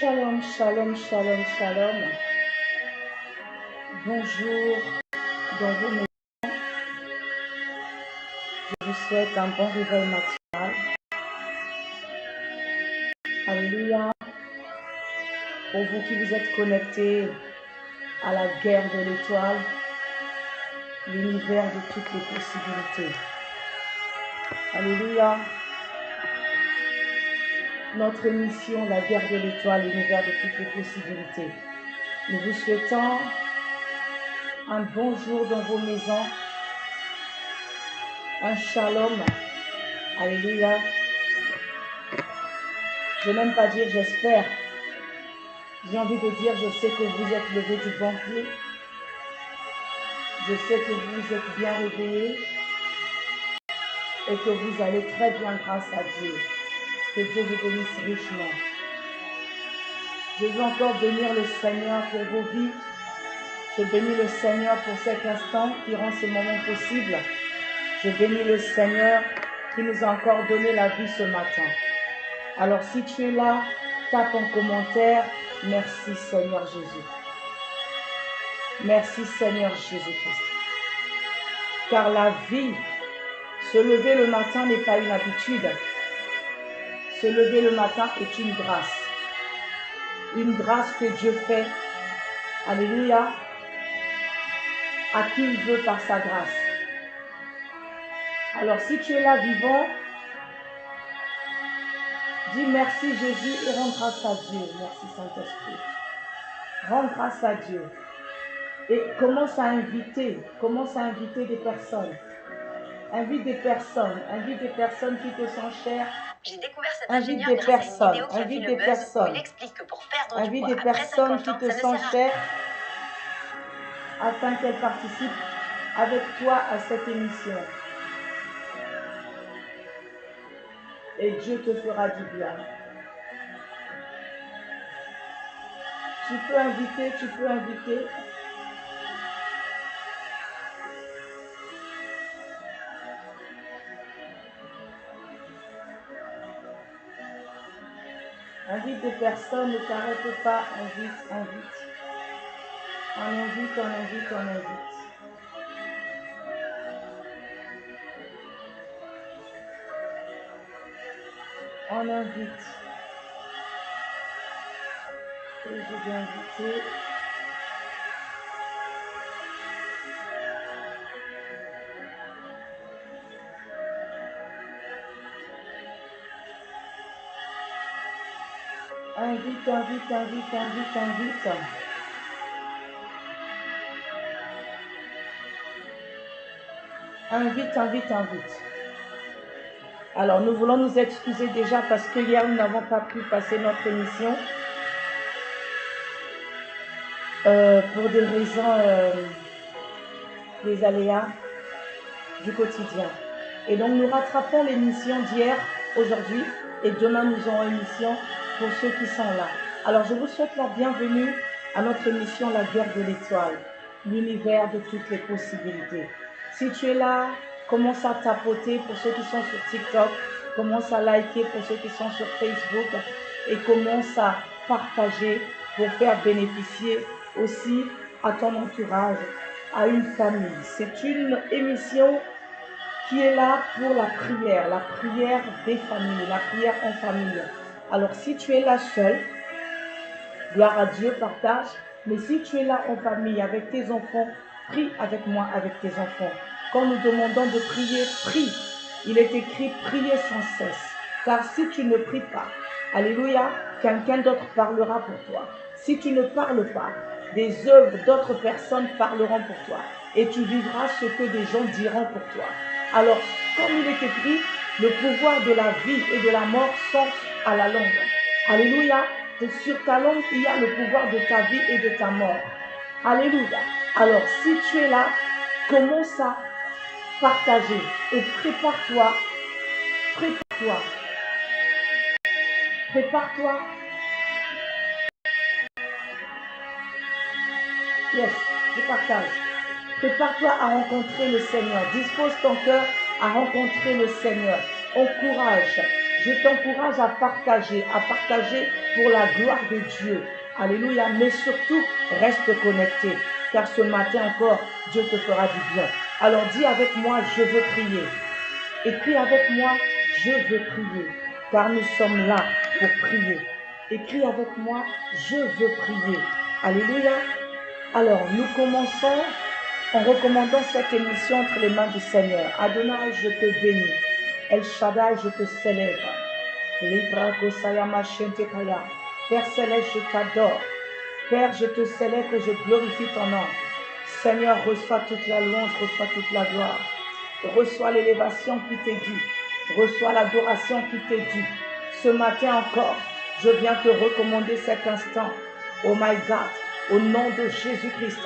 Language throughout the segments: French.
Shalom, shalom, shalom, shalom. Bonjour dans vos maisons. Je vous souhaite un bon réveil matinal. Alléluia. Pour vous qui vous êtes connectés à la guerre de l'étoile, l'univers de toutes les possibilités. Alléluia. Notre émission, la guerre de l'étoile, l'univers de toutes les possibilités. Nous vous souhaitons un bon jour dans vos maisons, un shalom. Alléluia. Je n'aime pas dire j'espère. J'ai envie de dire je sais que vous êtes levés du bon pied. Je sais que vous êtes bien réveillés et que vous allez très bien grâce à Dieu. Que Dieu vous bénisse richement. Je veux encore bénir le Seigneur pour vos vies. Je bénis le Seigneur pour cet instant qui rend ce moment possible. Je bénis le Seigneur qui nous a encore donné la vie ce matin. Alors si tu es là, tape en commentaire. Merci Seigneur Jésus. Merci Seigneur Jésus-Christ. Car la vie, se lever le matin n'est pas une habitude. Se lever le matin est une grâce. Une grâce que Dieu fait. Alléluia. À qui il veut par sa grâce. Alors si tu es là vivant, dis merci Jésus et rends grâce à Dieu. Merci Saint-Esprit. Rends grâce à Dieu. Et commence à inviter des personnes. Invite des personnes qui te sont chères. J'ai découvert cet ingénieur grâce à une vidéo qui a fait le buzz où il explique que pour perdre du poids après 50 ans, ça ne sert à rien. Afin qu'elles participent avec toi à cette émission. Et Dieu te fera du bien. Tu peux inviter. Invite des personnes, ne t'arrête pas, invite. On invite. On invite. Et je vais inviter. Invite. Invite. Alors, nous voulons nous excuser déjà parce que hier, nous n'avons pas pu passer notre émission pour des raisons, des aléas du quotidien. Et donc, nous rattrapons l'émission d'hier, aujourd'hui, et demain, nous aurons une émission pour ceux qui sont là. Alors, je vous souhaite la bienvenue à notre émission La guerre de l'étoile, l'univers de toutes les possibilités. Si tu es là, commence à tapoter pour ceux qui sont sur TikTok, commence à liker pour ceux qui sont sur Facebook et commence à partager pour faire bénéficier aussi à ton entourage, à une famille. C'est une émission qui est là pour la prière des familles, la prière en famille. Alors si tu es là seul, gloire à Dieu, partage. Mais si tu es là en famille avec tes enfants, prie avec moi, avec tes enfants. Quand nous demandons de prier, prie. Il est écrit, priez sans cesse. Car si tu ne pries pas, alléluia, quelqu'un d'autre parlera pour toi. Si tu ne parles pas, des œuvres d'autres personnes parleront pour toi. Et tu vivras ce que des gens diront pour toi. Alors, comme il est écrit, le pouvoir de la vie et de la mort sont à la langue. Alléluia. Et sur ta langue, il y a le pouvoir de ta vie et de ta mort. Alléluia. Alors, si tu es là, commence à partager et prépare-toi. Yes, je partage. Prépare-toi à rencontrer le Seigneur. Dispose ton cœur à rencontrer le Seigneur. Encourage. Je t'encourage à partager pour la gloire de Dieu. Alléluia. Mais surtout, reste connecté, car ce matin encore, Dieu te fera du bien. Alors dis avec moi, je veux prier. Écris avec moi, je veux prier, car nous sommes là pour prier. Écris avec moi, je veux prier. Alléluia. Alors, nous commençons en recommandant cette émission entre les mains du Seigneur. Adonai, je te bénis. El Shaddai, je te célèbre. Père céleste, je t'adore. Père, je te célèbre et je glorifie ton nom. Seigneur, reçois toute la louange, reçois toute la gloire. Reçois l'élévation qui t'est due. Reçois l'adoration qui t'est due. Ce matin encore, je viens te recommander cet instant. Oh my God, au nom de Jésus-Christ,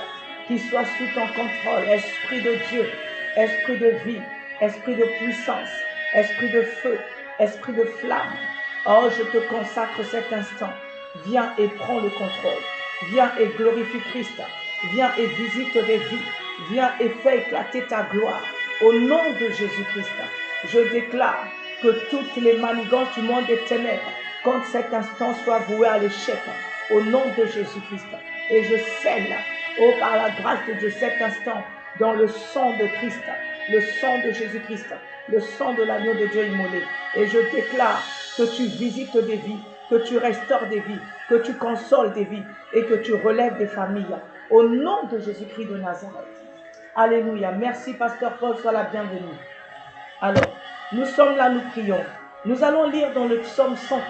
qu'il soit sous ton contrôle, Esprit de Dieu, Esprit de vie, Esprit de puissance, Esprit de feu, Esprit de flamme. Oh, je te consacre cet instant. Viens et prends le contrôle. Viens et glorifie Christ. Viens et visite des vies. Viens et fais éclater ta gloire. Au nom de Jésus-Christ, je déclare que toutes les manigances du monde des ténèbres, contre cet instant, soient vouées à l'échec. Au nom de Jésus-Christ. Et je scelle, oh, par la grâce de Dieu, cet instant, dans le sang de Christ, le sang de Jésus-Christ, le sang de l'agneau de Dieu immolé. Et je déclare que tu visites des vies, que tu restaures des vies, que tu consoles des vies et que tu relèves des familles. Au nom de Jésus-Christ de Nazareth. Alléluia. Merci, Pasteur Paul, sois la bienvenue. Alors, nous sommes là, nous prions. Nous allons lire dans le psaume 104.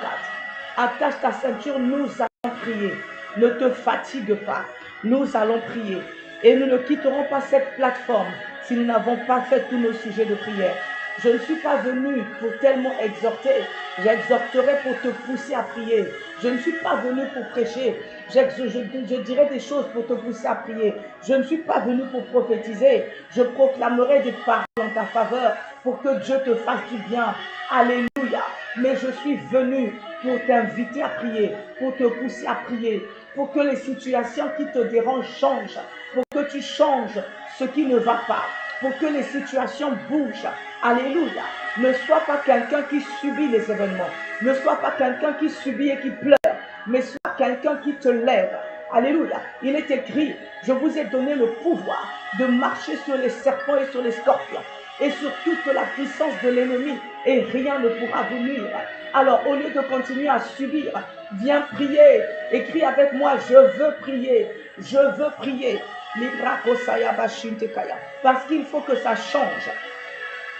Attache ta ceinture, nous allons prier. Ne te fatigue pas. Nous allons prier. Et nous ne quitterons pas cette plateforme si nous n'avons pas fait tous nos sujets de prière. Je ne suis pas venu pour tellement exhorter. J'exhorterai pour te pousser à prier. Je ne suis pas venu pour prêcher. Je dirai des choses pour te pousser à prier. Je ne suis pas venu pour prophétiser. Je proclamerai des paroles en ta faveur pour que Dieu te fasse du bien. Alléluia. Mais je suis venu pour t'inviter à prier, pour te pousser à prier, pour que les situations qui te dérangent changent, pour que tu changes ce qui ne va pas, pour que les situations bougent. Alléluia. Ne sois pas quelqu'un qui subit les événements. Ne sois pas quelqu'un qui subit et qui pleure, mais sois quelqu'un qui te lève. Alléluia. Il est écrit, je vous ai donné le pouvoir de marcher sur les serpents et sur les scorpions et sur toute la puissance de l'ennemi et rien ne pourra vous nuire. Alors au lieu de continuer à subir, viens prier. Écris avec moi, je veux prier. Je veux prier. Parce qu'il faut que ça change.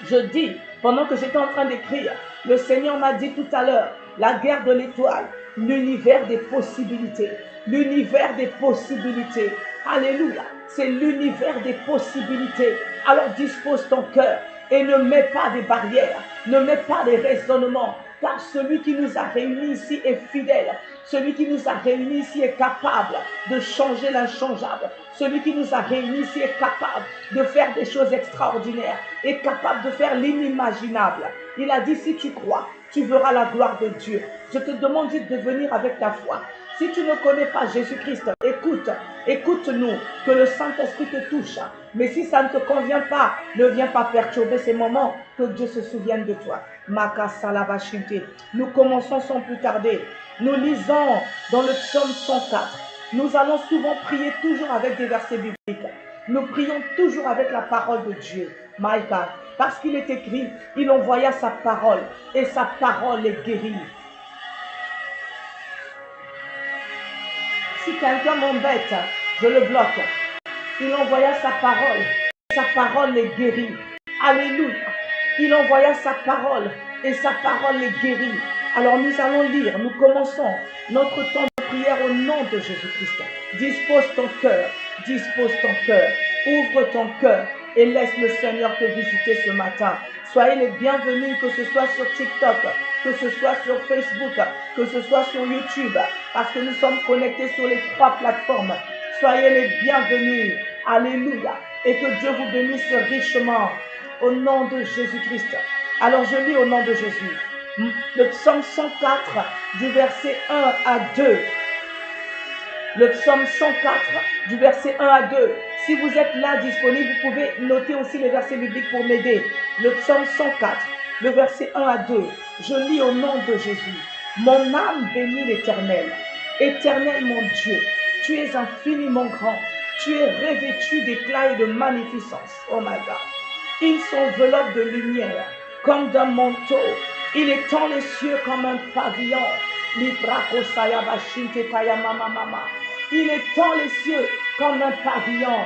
Je dis, pendant que j'étais en train d'écrire, le Seigneur m'a dit tout à l'heure, la guerre de l'étoile, l'univers des possibilités. L'univers des possibilités. Alléluia. C'est l'univers des possibilités. Alors dispose ton cœur et ne mets pas des barrières, ne mets pas des raisonnements, car celui qui nous a réunis ici est fidèle. Celui qui nous a réunis ici est capable de changer l'inchangeable. Celui qui nous a réunis ici est capable de faire des choses extraordinaires, est capable de faire l'inimaginable. Il a dit, si tu crois, tu verras la gloire de Dieu. Je te demande juste de venir avec ta foi. Si tu ne connais pas Jésus-Christ, écoute-nous, que le Saint-Esprit te touche. Mais si ça ne te convient pas, ne viens pas perturber ces moments, que Dieu se souvienne de toi. Nous commençons sans plus tarder. Nous lisons dans le psaume 104. Nous allons souvent prier toujours avec des versets bibliques. Nous prions toujours avec la parole de Dieu. My God. Parce qu'il est écrit, il envoya sa parole et sa parole les guérit. Si quelqu'un m'embête, je le bloque. Il envoya sa parole les guérit. Alléluia. Il envoya sa parole et sa parole les guérit. Alors nous allons lire, nous commençons notre temps de prière au nom de Jésus-Christ. Dispose ton cœur, ouvre ton cœur et laisse le Seigneur te visiter ce matin. Soyez les bienvenus, que ce soit sur TikTok, que ce soit sur Facebook, que ce soit sur YouTube, parce que nous sommes connectés sur les 3 plateformes. Soyez les bienvenus. Alléluia. Et que Dieu vous bénisse richement au nom de Jésus-Christ. Alors je lis au nom de Jésus. Le psaume 104 du verset 1 à 2. Le psaume 104 du verset 1 à 2. Si vous êtes là disponible, vous pouvez noter aussi les versets bibliques pour m'aider. Le psaume 104 le verset 1 à 2. Je lis au nom de Jésus. Mon âme bénit l'Éternel. Éternel mon Dieu, tu es infiniment grand. Tu es revêtu d'éclat et de magnificence. Oh my God. Il s'enveloppe de lumière comme d'un manteau. Il étend les cieux comme un pavillon. Il étend les cieux comme un pavillon.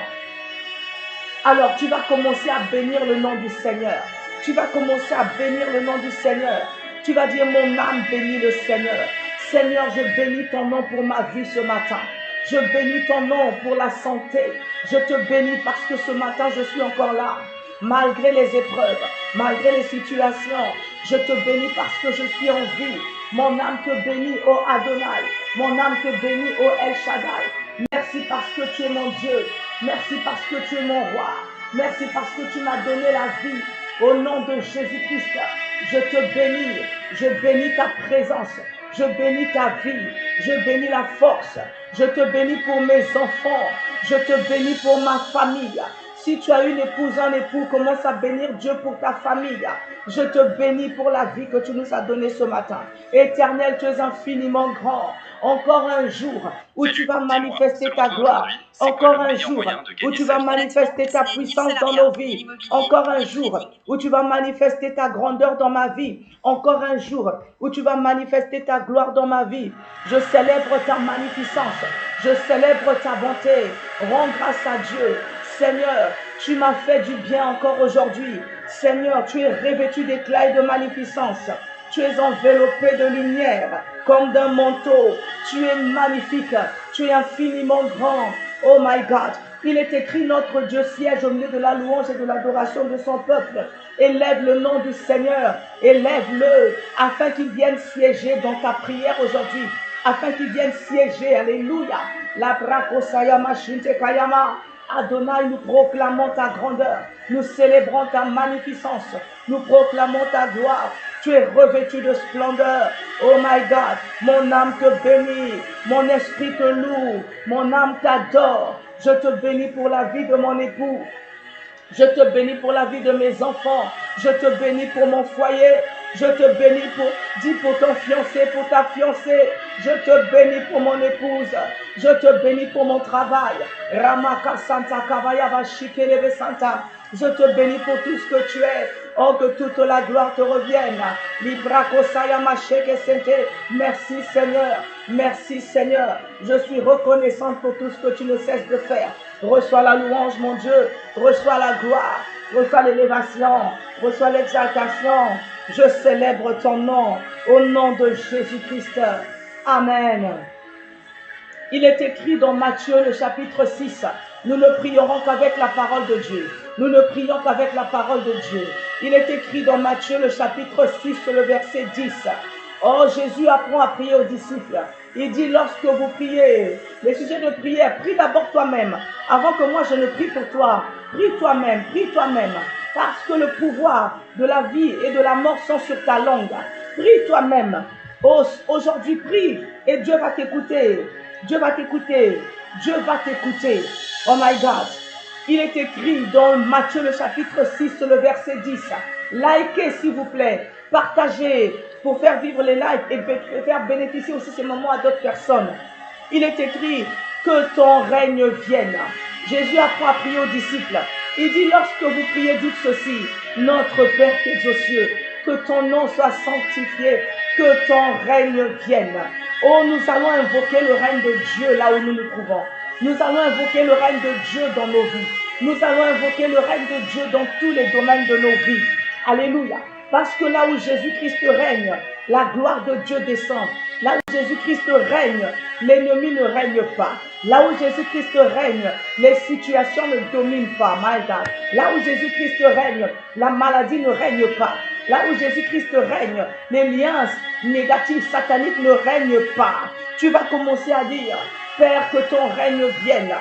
Alors tu vas commencer à bénir le nom du Seigneur. Tu vas commencer à bénir le nom du Seigneur. Tu vas dire, mon âme bénit le Seigneur. Seigneur, je bénis ton nom pour ma vie ce matin. Je bénis ton nom pour la santé. Je te bénis parce que ce matin, je suis encore là. Malgré les épreuves, malgré les situations, je te bénis parce que je suis en vie. Mon âme te bénit, ô Adonai. Mon âme te bénit, ô El Shaddai. Merci parce que tu es mon Dieu. Merci parce que tu es mon roi. Merci parce que tu m'as donné la vie. Au nom de Jésus-Christ, je te bénis. Je bénis ta présence. Je bénis ta vie. Je bénis la force. Je te bénis pour mes enfants. Je te bénis pour ma famille. Si tu as une épouse, un époux, commence à bénir Dieu pour ta famille. Je te bénis pour la vie que tu nous as donnée ce matin. Éternel, tu es infiniment grand. Encore un jour où tu vas manifester ta gloire. Encore un jour où tu vas manifester ta puissance dans nos vies. Encore un jour où tu vas manifester ta grandeur dans ma vie. Encore un jour où tu vas manifester ta gloire dans ma vie. Je célèbre ta magnificence. Je célèbre ta bonté. Rends grâce à Dieu. Seigneur, tu m'as fait du bien encore aujourd'hui. Seigneur, tu es revêtu d'éclat et de magnificence. Tu es enveloppé de lumière comme d'un manteau. Tu es magnifique. Tu es infiniment grand. Oh my God. Il est écrit, notre Dieu siège au milieu de la louange et de l'adoration de son peuple. Élève le nom du Seigneur. Élève-le afin qu'il vienne siéger dans ta prière aujourd'hui. Afin qu'il vienne siéger. Alléluia. La brakosayama shinte kayama. Adonai, nous proclamons ta grandeur, nous célébrons ta magnificence, nous proclamons ta gloire. Tu es revêtu de splendeur. Oh my God, mon âme te bénit, mon esprit te loue, mon âme t'adore. Je te bénis pour la vie de mon époux. Je te bénis pour la vie de mes enfants. Je te bénis pour mon foyer. Je te bénis pour ton fiancé, pour ta fiancée. Je te bénis pour mon épouse. Je te bénis pour mon travail. Ramaka Santa Kavaya Vashikeleve Santa. Je te bénis pour tout ce que tu es. Oh, que toute la gloire te revienne. Merci Seigneur. Merci Seigneur. Je suis reconnaissante pour tout ce que tu ne cesses de faire. Reçois la louange, mon Dieu. Reçois la gloire. Reçois l'élévation. Reçois l'exaltation. Je célèbre ton nom. Au nom de Jésus-Christ. Amen. Il est écrit dans Matthieu le chapitre 6. Nous ne prierons qu'avec la parole de Dieu. Nous ne prions qu'avec la parole de Dieu. Il est écrit dans Matthieu le chapitre 6, le verset 10. Oh, Jésus apprend à prier aux disciples. Il dit, lorsque vous priez, les sujets de prière, prie d'abord toi-même. Avant que moi je ne prie pour toi, prie toi-même, prie toi-même. Parce que le pouvoir de la vie et de la mort sont sur ta langue. Prie toi-même. Oh, aujourd'hui, prie et Dieu va t'écouter. Dieu va t'écouter. Dieu va t'écouter. Oh my God. Il est écrit dans Matthieu le chapitre 6, le verset 10. Likez s'il vous plaît. Partagez pour faire vivre les lives et faire bénéficier aussi ces moments à d'autres personnes. Il est écrit que ton règne vienne. Jésus apprend à prier aux disciples. Il dit, lorsque vous priez, dites ceci. Notre Père qui es aux cieux, que ton nom soit sanctifié, que ton règne vienne. Oh, nous allons invoquer le règne de Dieu là où nous nous trouvons. Nous allons invoquer le règne de Dieu dans nos vies. Nous allons invoquer le règne de Dieu dans tous les domaines de nos vies. Alléluia. Parce que là où Jésus-Christ règne, la gloire de Dieu descend. Là où Jésus-Christ règne, l'ennemi ne règne pas. Là où Jésus-Christ règne, les situations ne dominent pas. My God. Là où Jésus-Christ règne, la maladie ne règne pas. Là où Jésus-Christ règne, les liens négatifs, sataniques ne règnent pas. Tu vas commencer à dire, Père, que ton règne vienne.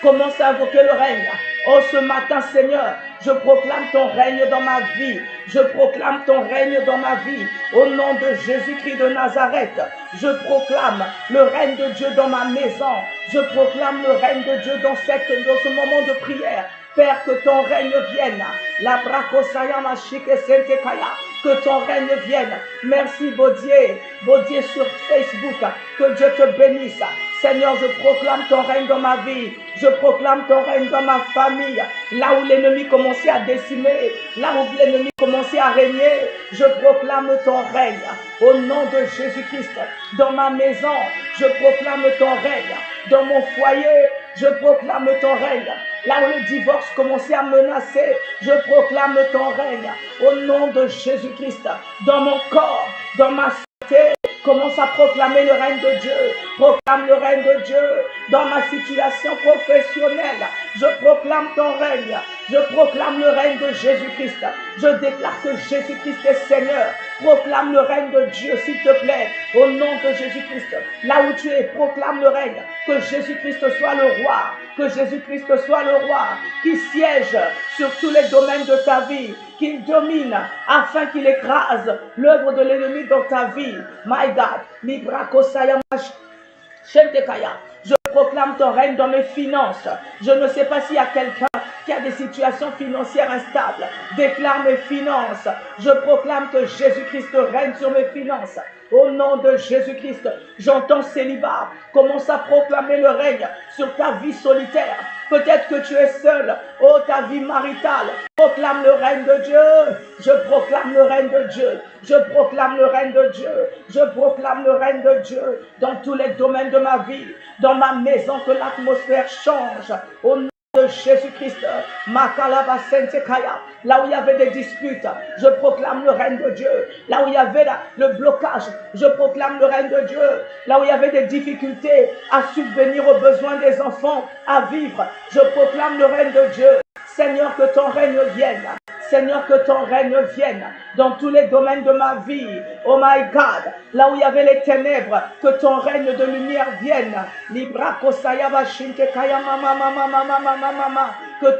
Commence à invoquer le règne. Oh, ce matin, Seigneur, je proclame ton règne dans ma vie. Je proclame ton règne dans ma vie. Au nom de Jésus-Christ de Nazareth, je proclame le règne de Dieu dans ma maison. Je proclame le règne de Dieu dans ce moment de prière. Père, que ton règne vienne. La bracosaya machike sentekaya. Que ton règne vienne. Merci, beau Dieu sur Facebook. Que Dieu te bénisse. Seigneur, je proclame ton règne dans ma vie. Je proclame ton règne dans ma famille. Là où l'ennemi commençait à décimer, là où l'ennemi commençait à régner, je proclame ton règne. Au nom de Jésus-Christ, dans ma maison, je proclame ton règne. Dans mon foyer, je proclame ton règne. Là où le divorce commençait à menacer, je proclame ton règne. Au nom de Jésus-Christ, dans mon corps, dans ma santé, commence à proclamer le règne de Dieu. Proclame le règne de Dieu. Dans ma situation professionnelle, je proclame ton règne. Je proclame le règne de Jésus-Christ. Je déclare que Jésus-Christ est Seigneur. Proclame le règne de Dieu, s'il te plaît. Au nom de Jésus-Christ. Là où tu es, proclame le règne. Que Jésus-Christ soit le roi. Que Jésus-Christ soit le roi qui siège sur tous les domaines de ta vie, qu'il domine afin qu'il écrase l'œuvre de l'ennemi dans ta vie. My God, je proclame ton règne dans mes finances. Je ne sais pas s'il y a quelqu'un qui a des situations financières instables. Déclare mes finances. Je proclame que Jésus-Christ règne sur mes finances. Au nom de Jésus-Christ, j'entends célibat. Commence à proclamer le règne sur ta vie solitaire. Peut-être que tu es seul. Oh, ta vie maritale. Proclame le règne de Dieu. Je proclame le règne de Dieu. Je proclame le règne de Dieu. Je proclame le règne de Dieu dans tous les domaines de ma vie. Dans ma maison, que l'atmosphère change. Au nom de Jésus-Christ, là où il y avait des disputes, je proclame le règne de Dieu. Là où il y avait le blocage, je proclame le règne de Dieu. Là où il y avait des difficultés à subvenir aux besoins des enfants, à vivre, je proclame le règne de Dieu. Seigneur, que ton règne vienne. Seigneur, que ton règne vienne dans tous les domaines de ma vie. Oh my God, là où il y avait les ténèbres, que ton règne de lumière vienne. Que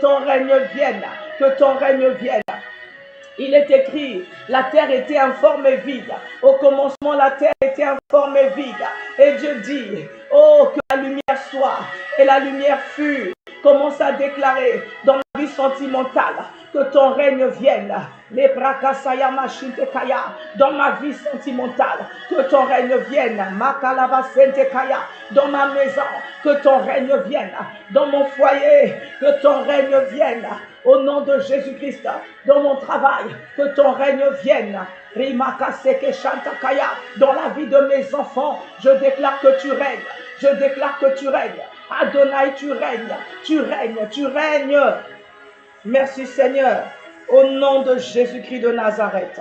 ton règne vienne, que ton règne vienne. Il est écrit, la terre était informe et vide. Au commencement, la terre était informe et vide. Et Dieu dit, oh, que la lumière soit. Et la lumière fut. Commence à déclarer dans ma vie sentimentale que ton règne vienne. Les brakasaya machintekaya. Dans ma vie sentimentale, que ton règne vienne. Makalabasentekaya. Dans ma maison, que ton règne vienne. Dans mon foyer, que ton règne vienne. Au nom de Jésus-Christ, dans mon travail, que ton règne vienne. Dans la vie de mes enfants, je déclare que tu règnes. Je déclare que tu règnes. Adonai, tu règnes. Tu règnes, tu règnes. Merci Seigneur. Au nom de Jésus-Christ de Nazareth.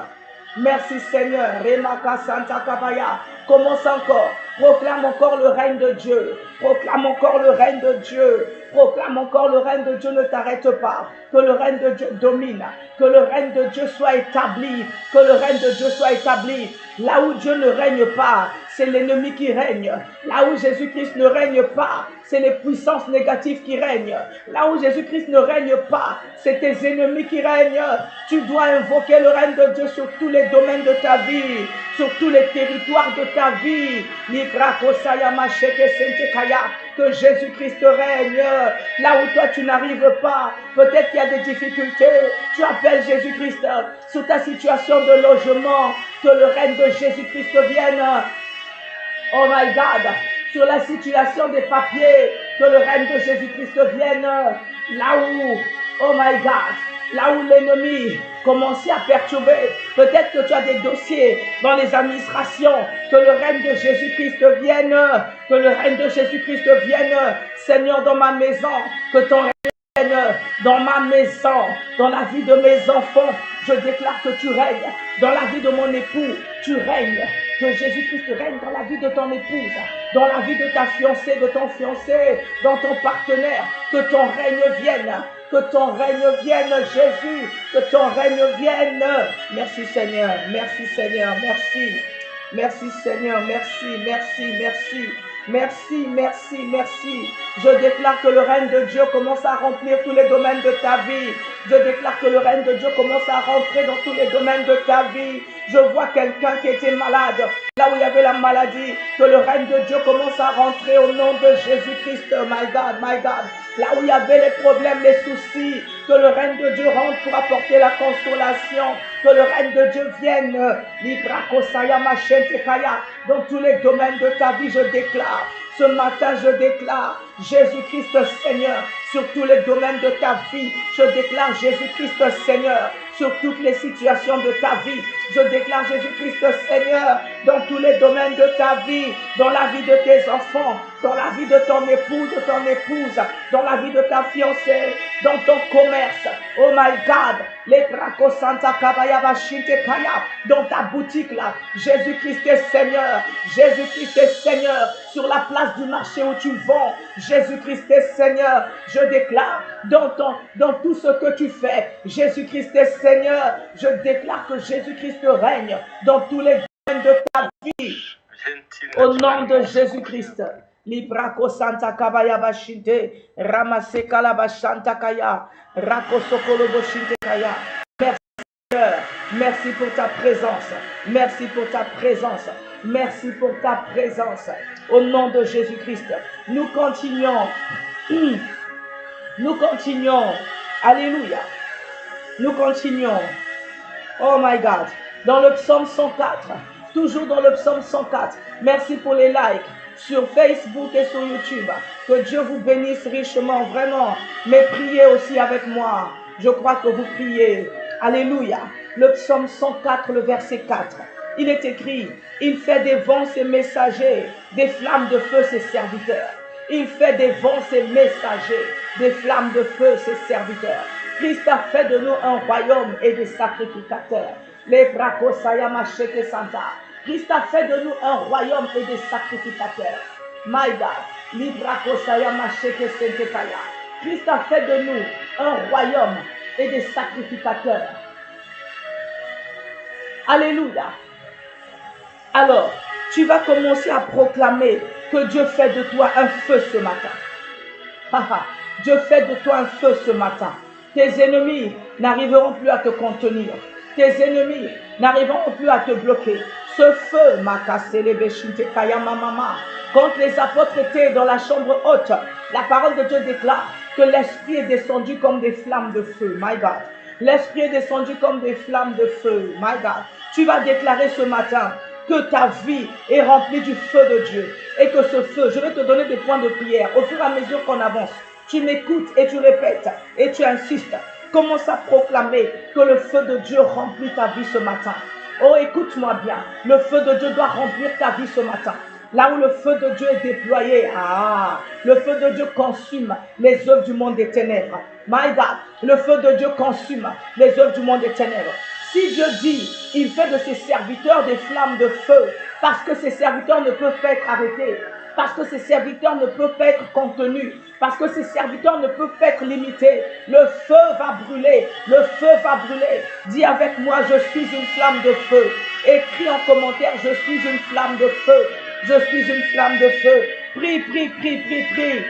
Merci Seigneur. Remaka Santa Kabaya. Commence encore. Proclame encore le règne de Dieu. Proclame encore le règne de Dieu. Proclame encore le règne de Dieu. Ne t'arrête pas. Que le règne de Dieu domine. Que le règne de Dieu soit établi. Que le règne de Dieu soit établi. Là où Dieu ne règne pas, c'est l'ennemi qui règne. Là où Jésus-Christ ne règne pas, c'est les puissances négatives qui règnent. Là où Jésus-Christ ne règne pas, c'est tes ennemis qui règnent. Tu dois invoquer le règne de Dieu sur tous les domaines de ta vie, sur tous les territoires de ta vie. Que Jésus-Christ règne. Là où toi tu n'arrives pas, peut-être qu'il y a des difficultés. Tu appelles Jésus-Christ sur ta situation de logement. Que le règne de Jésus-Christ vienne. Oh my God, sur la situation des papiers, que le règne de Jésus-Christ vienne. Là où, oh my God, là où l'ennemi commence à perturber. Peut-être que tu as des dossiers dans les administrations. Que le règne de Jésus-Christ vienne. Que le règne de Jésus-Christ vienne. Seigneur, dans ma maison, que ton règne vienne. Dans ma maison, dans la vie de mes enfants, je déclare que tu règnes. Dans la vie de mon époux, tu règnes. Que Jésus-Christ règne dans la vie de ton épouse, dans la vie de ta fiancée, de ton fiancé, dans ton partenaire. Que ton règne vienne. Que ton règne vienne, Jésus. Que ton règne vienne. Merci Seigneur. Merci Seigneur. Merci. Merci Seigneur. Merci. Merci. Merci. Merci, merci, merci. Je déclare que le règne de Dieu commence à remplir tous les domaines de ta vie. Je déclare que le règne de Dieu commence à rentrer dans tous les domaines de ta vie. Je vois quelqu'un qui était malade, là où il y avait la maladie. Que le règne de Dieu commence à rentrer au nom de Jésus-Christ. My God, my God. Là où il y avait les problèmes, les soucis, que le règne de Dieu rentre pour apporter la consolation. Que le règne de Dieu vienne. Dans tous les domaines de ta vie, je déclare. Ce matin, je déclare Jésus-Christ Seigneur sur tous les domaines de ta vie. Je déclare Jésus-Christ Seigneur sur toutes les situations de ta vie. Je déclare Jésus-Christ Seigneur dans tous les domaines de ta vie, dans la vie de tes enfants, dans la vie de ton époux, de ton épouse, dans la vie de ta fiancée, dans ton commerce. Oh my God, dans ta boutique là, Jésus-Christ est Seigneur, Jésus-Christ est Seigneur sur la place du marché où tu vends, Jésus-Christ est Seigneur. Je déclare dans tout ce que tu fais, Jésus-Christ est Seigneur. Je déclare que Jésus-Christ règne dans tous les domaines de ta vie. Au nom de Jésus-Christ. Librako Santa Kabaya Bashinte, Ramase Kalabashanta Kaya, Rako Sokolo Boshinte Kaya. Merci Seigneur, merci pour ta présence, merci pour ta présence, merci pour ta présence. Au nom de Jésus-Christ, nous continuons, alléluia, nous continuons, oh my God, dans le psaume 104, toujours dans le psaume 104, merci pour les likes sur Facebook et sur YouTube. Que Dieu vous bénisse richement, vraiment. Mais priez aussi avec moi. Je crois que vous priez. Alléluia. Le psaume 104, le verset 4. Il est écrit, il fait des vents ses messagers, des flammes de feu ses serviteurs. Il fait des vents ses messagers, des flammes de feu ses serviteurs. Christ a fait de nous un royaume et des sacrificateurs. Les brakosaya machete santa. Christ a fait de nous un royaume et des sacrificateurs. My God, Librakosaya Macheke Sentekaya. Christ a fait de nous un royaume et des sacrificateurs. Alléluia. Alors, tu vas commencer à proclamer que Dieu fait de toi un feu ce matin. Dieu fait de toi un feu ce matin. Tes ennemis n'arriveront plus à te contenir. Tes ennemis n'arriveront plus à te bloquer. Ce feu, quand les apôtres étaient dans la chambre haute, la parole de Dieu déclare que l'Esprit est descendu comme des flammes de feu. My God. L'Esprit est descendu comme des flammes de feu. My God. Tu vas déclarer ce matin que ta vie est remplie du feu de Dieu. Et que ce feu, je vais te donner des points de prière. Au fur et à mesure qu'on avance, tu m'écoutes et tu répètes et tu insistes. Commence à proclamer que le feu de Dieu remplit ta vie ce matin. Oh, écoute-moi bien. Le feu de Dieu doit remplir ta vie ce matin. Là où le feu de Dieu est déployé, le feu de Dieu consume les œuvres du monde des ténèbres. My God, le feu de Dieu consume les œuvres du monde des ténèbres. Si Dieu dit, il fait de ses serviteurs des flammes de feu, parce que ses serviteurs ne peuvent pas être arrêtés, parce que ses serviteurs ne peuvent pas être contenus, parce que ses serviteurs ne peuvent pas être limités. Le feu va brûler, le feu va brûler. Dis avec moi, je suis une flamme de feu. Écris en commentaire, je suis une flamme de feu. Je suis une flamme de feu. Prie, prie, prie, prie, prie.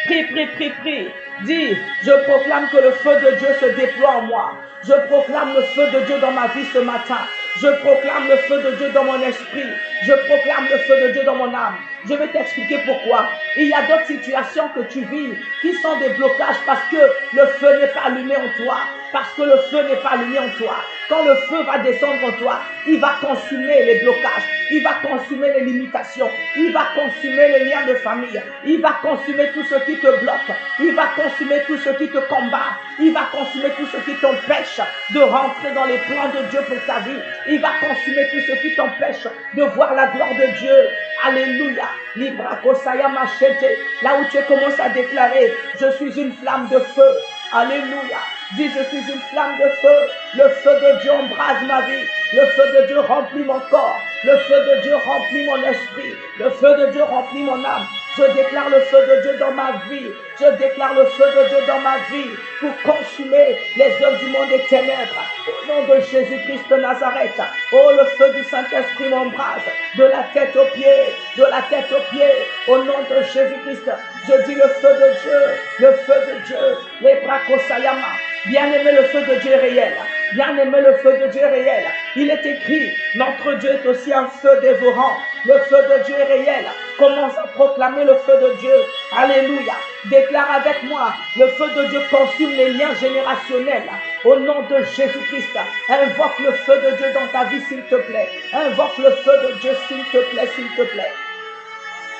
Prie, prie, prie, prie. Dis, je proclame que le feu de Dieu se déploie en moi. Je proclame le feu de Dieu dans ma vie ce matin. Je proclame le feu de Dieu dans mon esprit. Je proclame le feu de Dieu dans mon âme. Je vais t'expliquer pourquoi. Il y a d'autres situations que tu vis qui sont des blocages parce que le feu n'est pas allumé en toi. Parce que le feu n'est pas allumé en toi. Quand le feu va descendre en toi, il va consumer les blocages. Il va consumer les limitations. Il va consumer les liens de famille. Il va consumer tout ce qui te bloque. Il va consumer tout ce qui te combat. Il va consumer tout ce qui t'empêche de rentrer dans les plans de Dieu pour ta vie. Il va consumer tout ce qui t'empêche de voir la gloire de Dieu. Alléluia. Librakosaya machete. Là où tu commences à déclarer, je suis une flamme de feu. Alléluia. Dis, je suis une flamme de feu. Le feu de Dieu embrase ma vie. Le feu de Dieu remplit mon corps. Le feu de Dieu remplit mon esprit. Le feu de Dieu remplit mon âme. Je déclare le feu de Dieu dans ma vie. Je déclare le feu de Dieu dans ma vie pour consumer les œuvres du monde des ténèbres. Au nom de Jésus-Christ de Nazareth. Oh, le feu du Saint-Esprit m'embrase. De la tête aux pieds. De la tête aux pieds. Au nom de Jésus-Christ. Je dis le feu de Dieu. Le feu de Dieu. Les brakosayama. Bien-aimé, le feu de Dieu est réel. Bien-aimé, le feu de Dieu est réel. Il est écrit, notre Dieu est aussi un feu dévorant. Le feu de Dieu est réel. Commence à proclamer le feu de Dieu. Alléluia. Déclare avec moi, le feu de Dieu consume les liens générationnels. Au nom de Jésus-Christ, invoque le feu de Dieu dans ta vie, s'il te plaît. Invoque le feu de Dieu, s'il te plaît, s'il te plaît.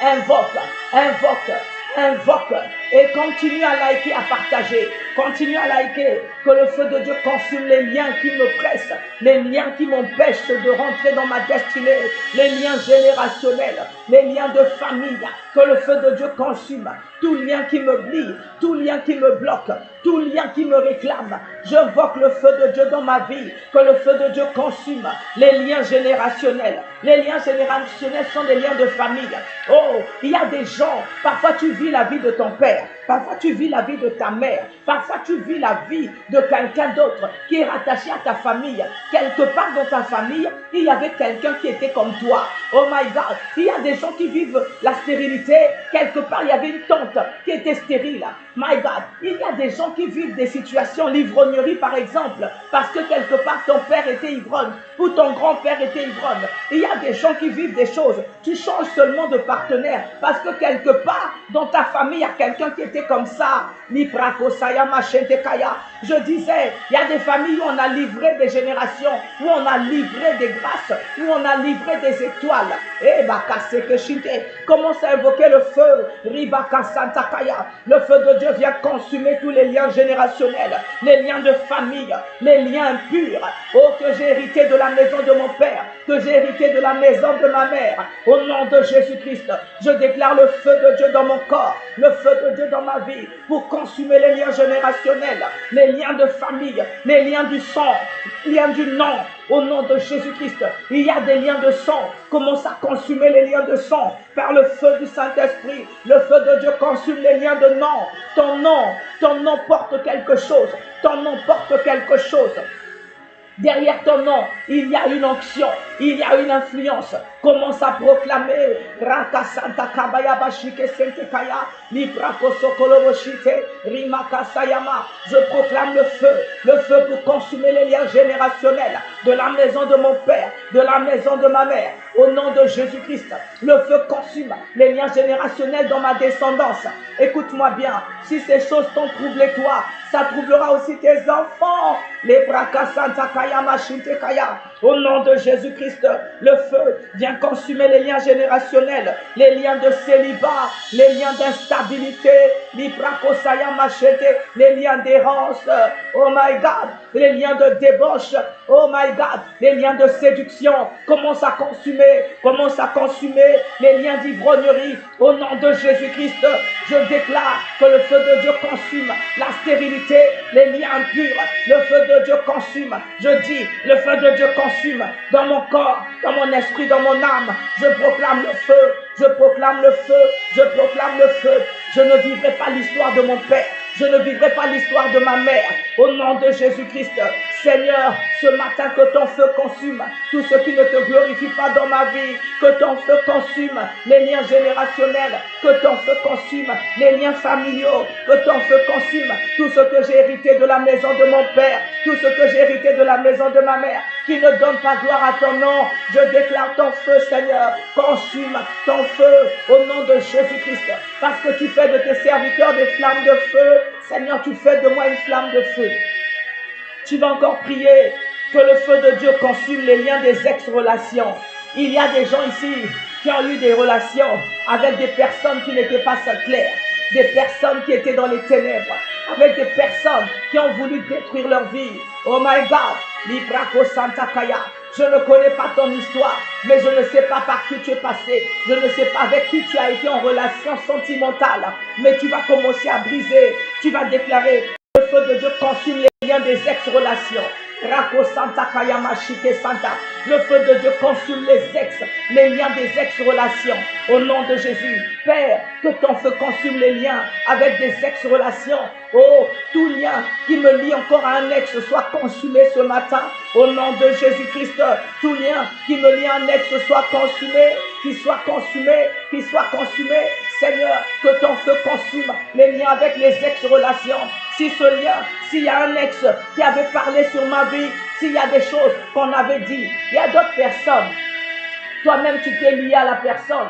Invoque, invoque, invoque et continue à liker, à partager. Continue à liker, que le feu de Dieu consume les liens qui me pressent, les liens qui m'empêchent de rentrer dans ma destinée, les liens générationnels, les liens de famille. Que le feu de Dieu consume tout lien qui me blie, tout lien qui me bloque, tout lien qui me réclame. J'invoque le feu de Dieu dans ma vie, que le feu de Dieu consume les liens générationnels. Les liens générationnels sont des liens de famille. Oh, il y a des gens, parfois tu vis la vie de ton père, parfois tu vis la vie de ta mère, parfois tu vis la vie de quelqu'un d'autre qui est rattaché à ta famille. Quelque part dans ta famille, il y avait quelqu'un qui était comme toi. Oh my God, il y a des gens qui vivent la stérilité. Quelque part, il y avait une tante qui était stérile. My God, il y a des gens qui vivent des situations, l'ivrognerie par exemple, parce que quelque part ton père était ivrogne ou ton grand-père était ivrogne. Il y a des gens qui vivent des choses. Tu changes seulement de partenaire parce que quelque part dans ta famille, il y a quelqu'un qui était comme ça. Je disais, il y a des familles où on a livré des générations, où on a livré des grâces, où on a livré des étoiles. Commence à invoquer le feu. Le feu de Dieu vient consumer tous les liens générationnels, les liens de famille, les liens impurs. Oh, que j'ai hérité de la maison de mon père, que j'ai hérité de la maison de ma mère. Au nom de Jésus-Christ, je déclare le feu de Dieu dans mon corps, le feu de Dieu dans ma vie, pour consumer les liens générationnels, les liens de famille, les liens du sang, les liens du nom. Au nom de Jésus-Christ, il y a des liens de sang. Commence à consumer les liens de sang par le feu du Saint-Esprit. Le feu de Dieu consume les liens de nom. Ton nom porte quelque chose. Ton nom porte quelque chose. Derrière ton nom, il y a une onction, il y a une influence. Commence à proclamer. Raka Santa Kabaya Bashike Sentekaya, Librako Sokoloboshite, Rimaka Sayama. Je proclame le feu pour consumer les liens générationnels de la maison de mon père, de la maison de ma mère. Au nom de Jésus-Christ, le feu consume les liens générationnels dans ma descendance. Écoute-moi bien, si ces choses t'ont troublé toi, ça troublera aussi tes enfants. Les Braka Santa Kaya Mashinte Kaya. Au nom de Jésus-Christ, le feu vient consumer les liens générationnels, les liens de célibat, les liens d'instabilité, les liens d'errance, oh my God, les liens de débauche, oh my God, les liens de séduction. Commence à consumer les liens d'ivrognerie. Au nom de Jésus-Christ, je déclare que le feu de Dieu consume la stérilité, les liens impurs. Le feu de Dieu consume, je dis, le feu de Dieu consume dans mon corps, dans mon esprit, dans mon âme. Je proclame le feu, je proclame le feu, je proclame le feu. Je ne vivrai pas l'histoire de mon père, je ne vivrai pas l'histoire de ma mère. Au nom de Jésus-Christ, Seigneur, ce matin que ton feu consume tout ce qui ne te glorifie pas dans ma vie, que ton feu consume les liens générationnels, que ton feu consume les liens familiaux, que ton feu consume tout ce que j'ai hérité de la maison de mon père, tout ce que j'ai hérité de la maison de ma mère, qui ne donne pas gloire à ton nom. Je déclare ton feu, Seigneur, consume ton feu au nom de Jésus-Christ, parce que tu fais de tes serviteurs des flammes de feu. Seigneur, tu fais de moi une flamme de feu. Tu vas encore prier que le feu de Dieu consume les liens des ex-relations. Il y a des gens ici qui ont eu des relations avec des personnes qui n'étaient pas claires, des personnes qui étaient dans les ténèbres, avec des personnes qui ont voulu détruire leur vie. Oh my God, Librako Santa Kaya. Je ne connais pas ton histoire, mais je ne sais pas par qui tu es passé. Je ne sais pas avec qui tu as été en relation sentimentale. Mais tu vas commencer à briser. Tu vas déclarer que le feu de Dieu consume les liens des ex-relations. Rako Santa Kayama Shike Santa. Le feu de Dieu consume les liens des ex-relations. Au nom de Jésus, Père, que ton feu consume les liens avec des ex-relations. Oh, tout lien qui me lie encore à un ex soit consumé ce matin. Au nom de Jésus-Christ, tout lien qui me lie à un ex soit consumé, qu'il soit consumé, qu'il soit consumé. Seigneur, que ton feu consume les liens avec les ex-relations. Si ce lien, s'il y a un ex qui avait parlé sur ma vie, s'il y a des choses qu'on avait dit, il y a d'autres personnes. Toi-même, tu t'es lié à la personne.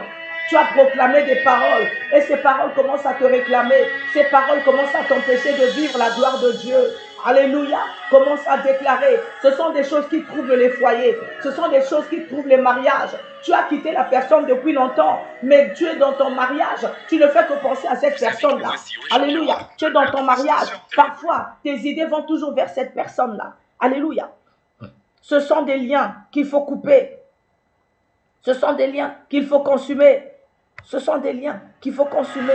Tu as proclamé des paroles et ces paroles commencent à te réclamer. Ces paroles commencent à t'empêcher de vivre la gloire de Dieu. Alléluia. Commence à déclarer. Ce sont des choses qui troublent les foyers. Ce sont des choses qui troublent les mariages. Tu as quitté la personne depuis longtemps, mais tu es dans ton mariage. Tu ne fais que penser à cette personne-là. Alléluia. Tu es dans ton mariage. Parfois, tes idées vont toujours vers cette personne-là. Alléluia. Ce sont des liens qu'il faut couper. Ce sont des liens qu'il faut consumer. Ce sont des liens qu'il faut consumer.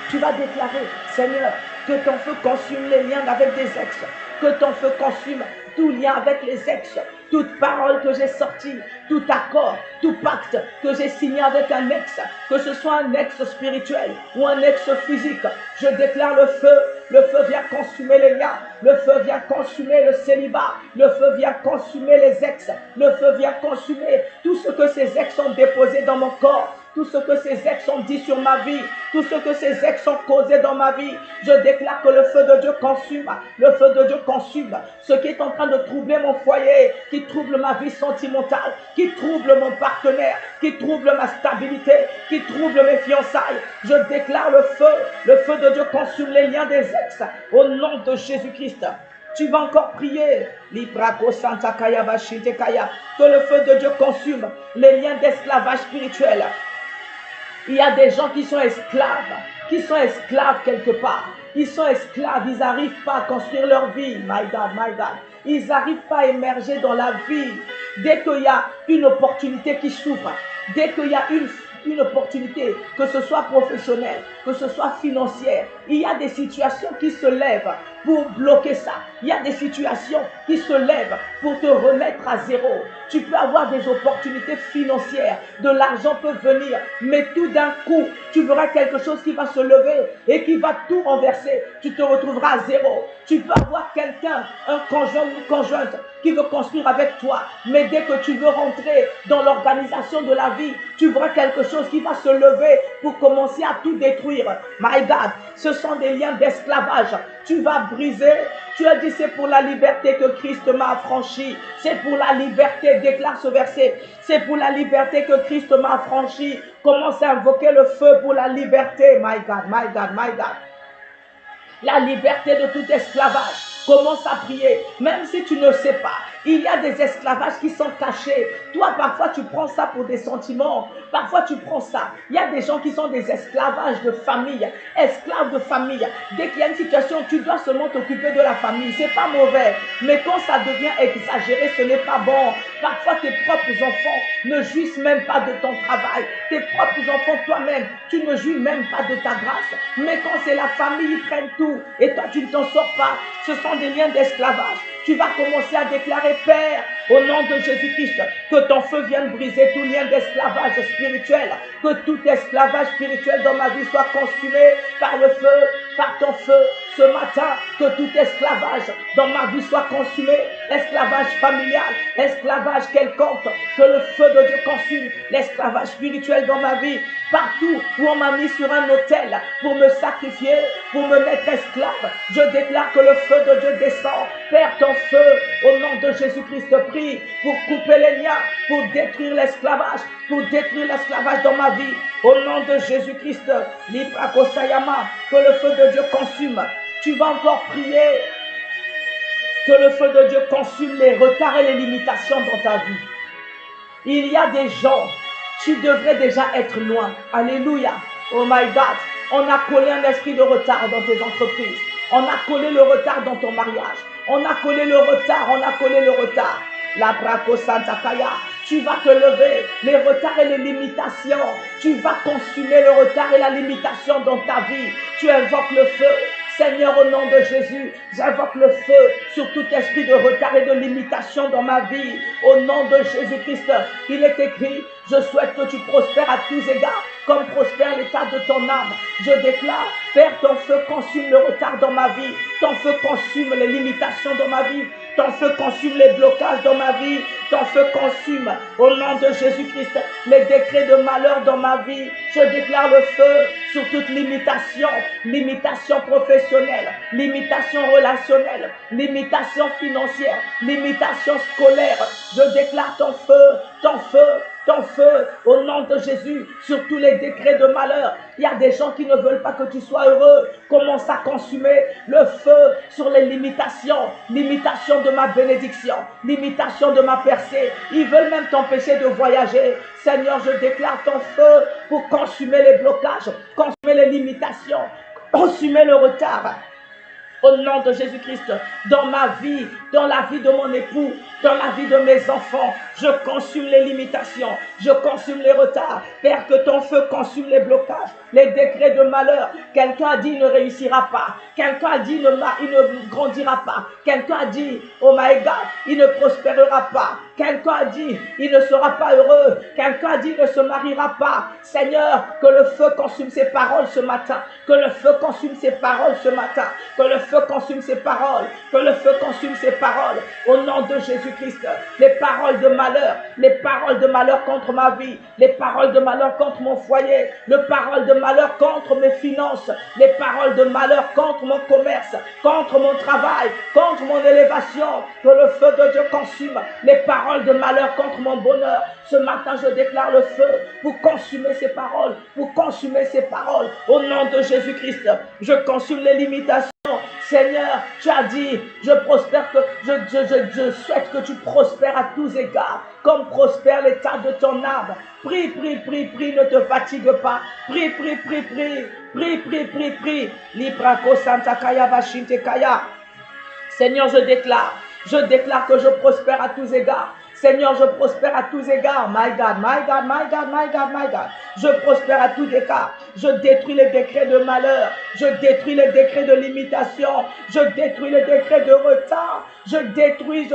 Tu vas déclarer, Seigneur, que ton feu consume les liens avec des ex. Que ton feu consume tout lien avec les ex. Toute parole que j'ai sortie, tout accord, tout pacte que j'ai signé avec un ex, que ce soit un ex spirituel ou un ex physique, je déclare le feu. Le feu vient consumer les liens. Le feu vient consumer le célibat. Le feu vient consumer les ex. Le feu vient consumer tout ce que ces ex ont déposé dans mon corps. Tout ce que ces ex ont dit sur ma vie, tout ce que ces ex ont causé dans ma vie, je déclare que le feu de Dieu consume, le feu de Dieu consume ce qui est en train de troubler mon foyer, qui trouble ma vie sentimentale, qui trouble mon partenaire, qui trouble ma stabilité, qui trouble mes fiançailles. Je déclare le feu de Dieu consume les liens des ex, au nom de Jésus-Christ. Tu vas encore prier, que le feu de Dieu consume les liens d'esclavage spirituel. Il y a des gens qui sont esclaves quelque part. Ils sont esclaves, ils n'arrivent pas à construire leur vie. My God. Ils n'arrivent pas à émerger dans la vie. Dès qu'il y a une opportunité qui s'ouvre, dès qu'il y a une opportunité, que ce soit professionnelle, que ce soit financière, il y a des situations qui se lèvent pour bloquer ça. Il y a des situations qui se lèvent pour te remettre à zéro. Tu peux avoir des opportunités financières, de l'argent peut venir, mais tout d'un coup, tu verras quelque chose qui va se lever et qui va tout renverser. Tu te retrouveras à zéro. Tu peux avoir quelqu'un, un conjoint ou une conjointe qui veut construire avec toi, mais dès que tu veux rentrer dans l'organisation de la vie, tu verras quelque chose qui va se lever pour commencer à tout détruire. My God, ce sont des liens d'esclavage. Tu vas briser. Tu as dit c'est pour la liberté que Christ m'a affranchi. C'est pour la liberté, déclare ce verset. C'est pour la liberté que Christ m'a affranchi. Commence à invoquer le feu pour la liberté. My God. La liberté de tout esclavage. Commence à prier, même si tu ne sais pas. Il y a des esclavages qui sont cachés. Toi, parfois, tu prends ça pour des sentiments. Parfois, tu prends ça. Il y a des gens qui sont des esclavages de famille. Esclaves de famille. Dès qu'il y a une situation, tu dois seulement t'occuper de la famille. C'est pas mauvais. Mais quand ça devient exagéré, ce n'est pas bon. Parfois, tes propres enfants ne jouissent même pas de ton travail. Tes propres enfants, toi-même, tu ne jouis même pas de ta grâce. Mais quand c'est la famille, ils prennent tout. Et toi, tu ne t'en sors pas. Ce sont des liens d'esclavage. Tu vas commencer à déclarer, Père, au nom de Jésus-Christ, que ton feu vienne briser tout lien d'esclavage spirituel, que tout esclavage spirituel dans ma vie soit consumé par le feu, par ton feu. Ce matin, que tout esclavage dans ma vie soit consumé, esclavage familial, esclavage quelconque, que le feu de Dieu consume l'esclavage spirituel dans ma vie. Partout où on m'a mis sur un autel pour me sacrifier, pour me mettre esclave, je déclare que le feu de Dieu descend. Père, ton feu, au nom de Jésus-Christ, prie pour couper les liens, pour détruire l'esclavage dans ma vie. Au nom de Jésus-Christ, Librakosayama, que le feu de Dieu consume. Tu vas encore prier que le feu de Dieu consume les retards et les limitations dans ta vie. Il y a des gens, tu devrais déjà être loin. Alléluia. Oh my God. On a collé un esprit de retard dans tes entreprises. On a collé le retard dans ton mariage. On a collé le retard. La Braco Santa Kaya. Tu vas te lever, les retards et les limitations. Tu vas consumer le retard et la limitation dans ta vie. Tu invoques le feu. Seigneur, au nom de Jésus, j'invoque le feu sur tout esprit de retard et de limitation dans ma vie. Au nom de Jésus-Christ, il est écrit, je souhaite que tu prospères à tous égards, comme prospère l'état de ton âme. Je déclare, Père, ton feu consume le retard dans ma vie. Ton feu consume les limitations dans ma vie. Ton feu consume les blocages dans ma vie. Ton feu consume, au nom de Jésus-Christ, les décrets de malheur dans ma vie. Je déclare le feu sur toute limitation. Limitation professionnelle, limitation relationnelle, limitation financière, limitation scolaire. Je déclare ton feu, au nom nom de Jésus, sur tous les décrets de malheur. Il y a des gens qui ne veulent pas que tu sois heureux. Commence à consumer le feu sur les limitations. Limitation de ma bénédiction, limitation de ma percée. Ils veulent même t'empêcher de voyager. Seigneur, je déclare ton feu pour consumer les blocages, consumer les limitations, consumer le retard. Au nom de Jésus-Christ, dans ma vie, dans la vie de mon époux, dans la vie de mes enfants, je consume les limitations, je consume les retards. Père, que ton feu consume les blocages, les décrets de malheur. Quelqu'un a dit il ne réussira pas. Quelqu'un a dit il ne grandira pas. Quelqu'un a dit, oh my God, il ne prospérera pas. Quelqu'un a dit il ne sera pas heureux. Quelqu'un a dit il ne se mariera pas. Seigneur, que le feu consume ces paroles ce matin. Que le feu consume ces paroles ce matin. Que le feu consume ces paroles. Que le feu consume ces paroles. Au nom de Jésus-Christ, les paroles de malheur contre ma vie, les paroles de malheur contre mon foyer, les paroles de malheur contre mes finances, les paroles de malheur contre mon commerce, contre mon travail, contre mon élévation. Que le feu de Dieu consume les paroles de malheur contre mon bonheur. Ce matin, je déclare le feu pour consumer ces paroles, pour consumer ces paroles. Au nom de Jésus-Christ, je consume les limitations. Seigneur, tu as dit, je souhaite que tu prospères à tous égards, comme prospère l'état de ton âme. Prie, prie, prie, prie, ne te fatigue pas. Prie, prie, prie, prie, prie, prie, prie, prie. Librako Santa Kaya Bashinte Kaya. Seigneur, je déclare que je prospère à tous égards. Seigneur, je prospère à tous égards. My God, my God, my God, my God, my God. Je prospère à tous égards. Je détruis les décrets de malheur. Je détruis les décrets de limitation. Je détruis les décrets de retard. Je détruis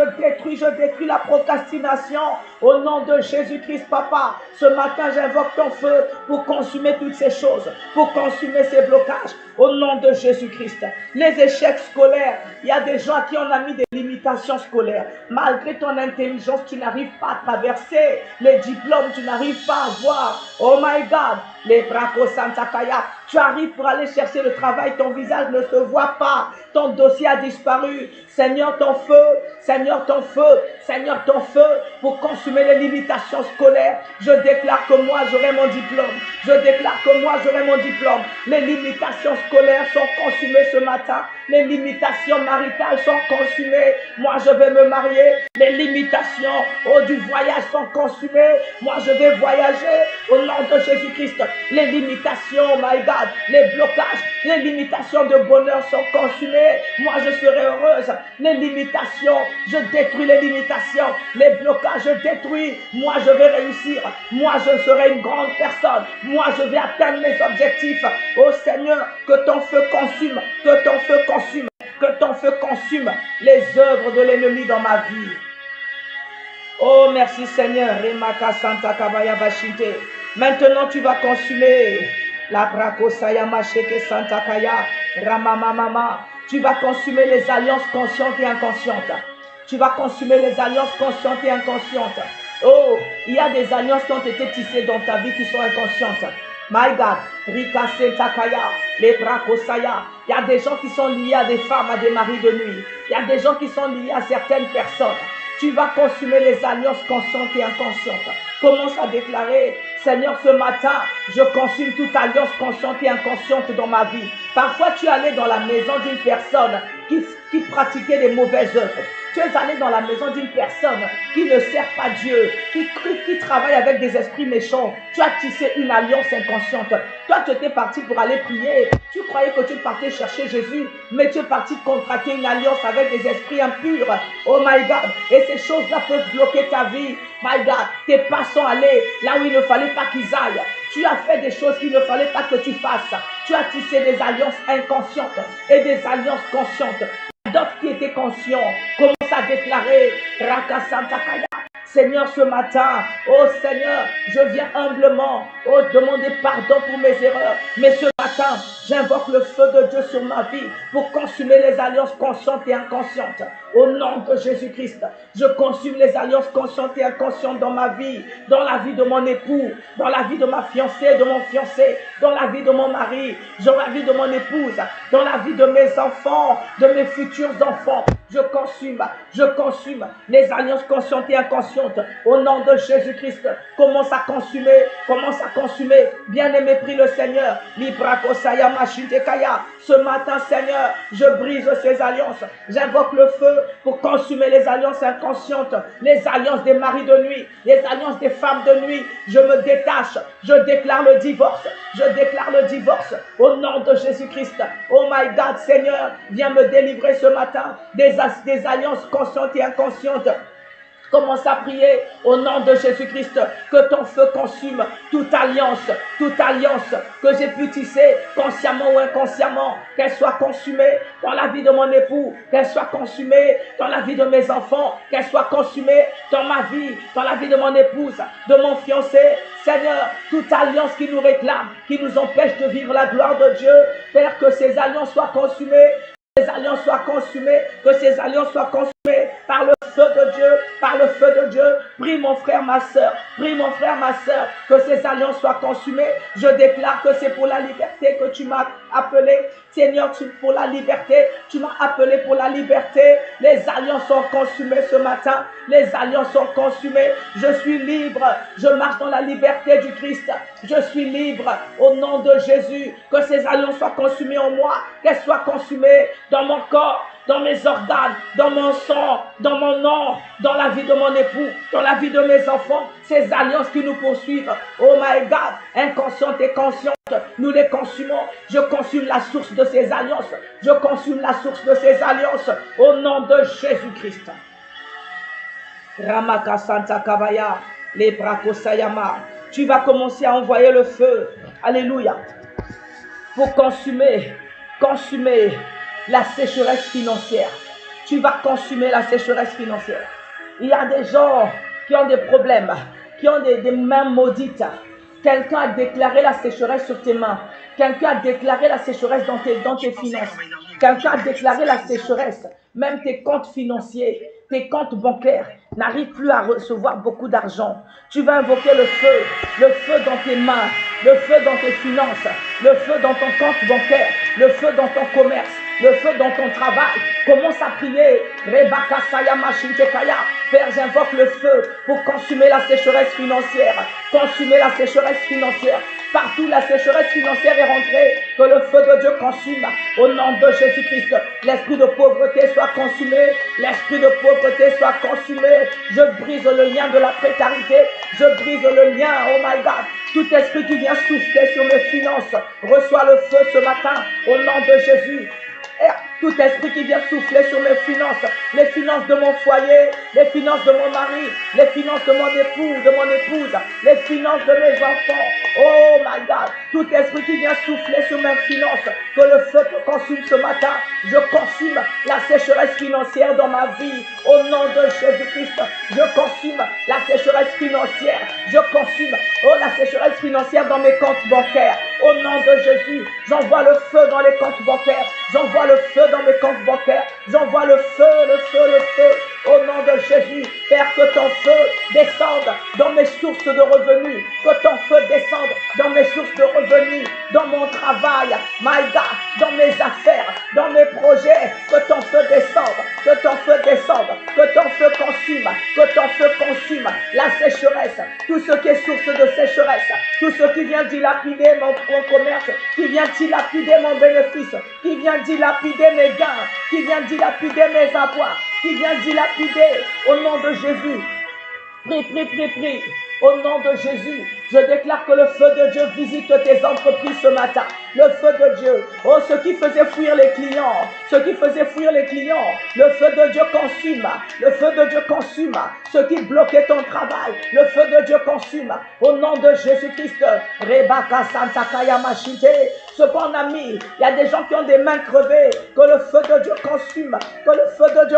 la procrastination. Au nom de Jésus-Christ, Papa, ce matin, j'invoque ton feu pour consumer toutes ces choses, pour consumer ces blocages. Au nom de Jésus-Christ. Les échecs scolaires, il y a des gens à qui on a mis des limitations scolaires. Malgré ton intelligence, tu n'arrives pas à traverser les diplômes, tu n'arrives pas à voir. Oh my God, les Bracos Santa Kaya, tu arrives pour aller chercher le travail, ton visage ne se voit pas, ton dossier a disparu. Seigneur, ton feu, Seigneur, ton feu, Seigneur, ton feu pour consumer les limitations scolaires. Je déclare que moi j'aurai mon diplôme. Je déclare que moi j'aurai mon diplôme. Les limitations scolaires sont consumées ce matin. Les limitations maritales sont consumées. Moi je vais me marier. Les limitations du voyage sont consumées. Moi je vais voyager au nom de Jésus-Christ. Les limitations, my God, les blocages, les limitations de bonheur sont consumées. Moi je serai heureuse. Les limitations, je détruis les limitations. Les blocages, je détruis. Moi je vais réussir. Moi je serai une grande personne. Moi je vais atteindre mes objectifs. Oh Seigneur, que ton feu consume. Que ton feu consume. Que ton feu consume les œuvres de l'ennemi dans ma vie. Oh merci Seigneur. Remaka Santa Kabaya Bashinte. Maintenant tu vas consumer la Brakosaya Macheke Santa Kaya Ramama Mama. Tu vas consumer les alliances conscientes et inconscientes. Tu vas consumer les alliances conscientes et inconscientes. Oh, il y a des alliances qui ont été tissées dans ta vie qui sont inconscientes. My God, Rika Sentakaya, les Brakosaya. Il y a des gens qui sont liés à des femmes, à des maris de nuit. Il y a des gens qui sont liés à certaines personnes. Tu vas consumer les alliances conscientes et inconscientes. Commence à déclarer, Seigneur, ce matin, je consume toute alliance consciente et inconsciente dans ma vie. Parfois, tu es allé dans la maison d'une personne qui pratiquait des mauvaises œuvres. Tu es allé dans la maison d'une personne qui ne sert pas Dieu, qui travaille avec des esprits méchants. Tu as tissé une alliance inconsciente. Toi, tu étais parti pour aller prier. Tu croyais que tu partais chercher Jésus, mais tu es parti contracter une alliance avec des esprits impurs. Oh my God. Et ces choses-là peuvent bloquer ta vie. My God, tes pas sont allés là où il ne fallait pas qu'ils aillent. Tu as fait des choses qu'il ne fallait pas que tu fasses. Tu as tissé des alliances inconscientes et des alliances conscientes. D'autres qui étaient conscients commencent à déclarer Raka Santa Kaya. Seigneur, ce matin, oh Seigneur, je viens humblement, oh demander pardon pour mes erreurs. Mais ce matin, j'invoque le feu de Dieu sur ma vie pour consumer les alliances conscientes et inconscientes. Au nom de Jésus-Christ, je consume les alliances conscientes et inconscientes dans ma vie, dans la vie de mon époux, dans la vie de ma fiancée, de mon fiancé, dans la vie de mon mari, dans la vie de mon épouse, dans la vie de mes enfants, de mes futurs enfants. je consume les alliances conscientes et inconscientes. Au nom de Jésus-Christ, commence à consumer. Bien-aimé, prie le Seigneur. Ce matin, Seigneur, je brise ces alliances. J'invoque le feu pour consumer les alliances inconscientes, les alliances des maris de nuit, les alliances des femmes de nuit. Je me détache, je déclare le divorce. Au nom de Jésus-Christ. Oh my God, Seigneur, viens me délivrer ce matin des alliances conscientes et inconscientes. Commence à prier au nom de Jésus-Christ, que ton feu consume toute alliance que j'ai pu tisser consciemment ou inconsciemment, qu'elle soit consumée dans la vie de mon époux, qu'elle soit consumée dans la vie de mes enfants, qu'elle soit consumée dans ma vie, dans la vie de mon épouse, de mon fiancé. Seigneur, toute alliance qui nous réclame, qui nous empêche de vivre la gloire de Dieu, Père, que ces alliances soient consumées, que ces alliances soient consumées par le feu de Dieu, Prie mon frère, ma soeur, que ces alliances soient consumées. Je déclare que c'est pour la liberté que tu m'as appelé. Seigneur, pour la liberté, tu m'as appelé pour la liberté. Les alliances sont consumées ce matin. Je suis libre. Je marche dans la liberté du Christ. Je suis libre au nom de Jésus. Que ces alliances soient consumées en moi, qu'elles soient consumées dans mon corps, dans mes organes, dans mon sang, dans mon nom, dans la vie de mon époux, dans la vie de mes enfants. Ces alliances qui nous poursuivent, oh my God, inconscientes et conscientes, nous les consumons. Je consume la source de ces alliances. Au nom de Jésus-Christ. Ramaka Santa Kabaya, les Brakosayama. Tu vas commencer à envoyer le feu. Alléluia. Pour consumer la sécheresse financière. Tu vas consumer la sécheresse financière. Il y a des gens qui ont des problèmes, qui ont des mains maudites. Quelqu'un a déclaré la sécheresse sur tes mains. Quelqu'un a déclaré la sécheresse dans tes finances. Quelqu'un a déclaré la sécheresse. Même tes comptes financiers, tes comptes bancaires n'arrivent plus à recevoir beaucoup d'argent. Tu vas invoquer le feu dans tes mains, le feu dans tes finances, le feu dans ton compte bancaire, le feu dans ton commerce, le feu dans ton travail. Commence à prier. Père, j'invoque le feu pour consumer la sécheresse financière. Partout la sécheresse financière est rentrée, que le feu de Dieu consume. Au nom de Jésus-Christ, l'esprit de pauvreté soit consumé. Je brise le lien de la précarité. Je brise le lien, oh my God. Tout esprit qui vient souffler sur mes finances, reçois le feu ce matin, au nom de Jésus. Tout esprit qui vient souffler sur mes finances, les finances de mon foyer, les finances de mon mari, les finances de mon époux, de mon épouse, les finances de mes enfants. Oh my God, tout esprit qui vient souffler sur mes finances, que le feu te consume ce matin. Je consume la sécheresse financière dans ma vie. Au nom de Jésus-Christ, je consume la sécheresse financière. Je consume la sécheresse financière dans mes comptes bancaires. Au nom de Jésus, j'envoie le feu dans les comptes bancaires. J'envoie le feu dans mes comptes bancaires. J'envoie le feu. Au nom de Jésus, Père, que ton feu descende dans mes sources de revenus. Que ton feu descende dans mes sources de revenus, dans mon travail, my God, dans mes affaires, dans mes projets. Que ton feu descende, que ton feu consume la sécheresse, tout ce qui est source de sécheresse, tout ce qui vient dilapider mon commerce, qui vient dilapider mon bénéfice, qui vient dilapider mes gains, qui vient dilapider mes avoirs, qui vient dilapider au nom de Jésus. Prie. Au nom de Jésus, je déclare que le feu de Dieu visite tes entreprises ce matin. Le feu de Dieu. Oh, ce qui faisait fuir les clients. Le feu de Dieu consume. Ce qui bloquait ton travail. Le feu de Dieu consume. Au nom de Jésus-Christ. Rebaka Santa Kaya Machite. Ce qu'on a mis, il y a des gens qui ont des mains crevées. Que le feu de Dieu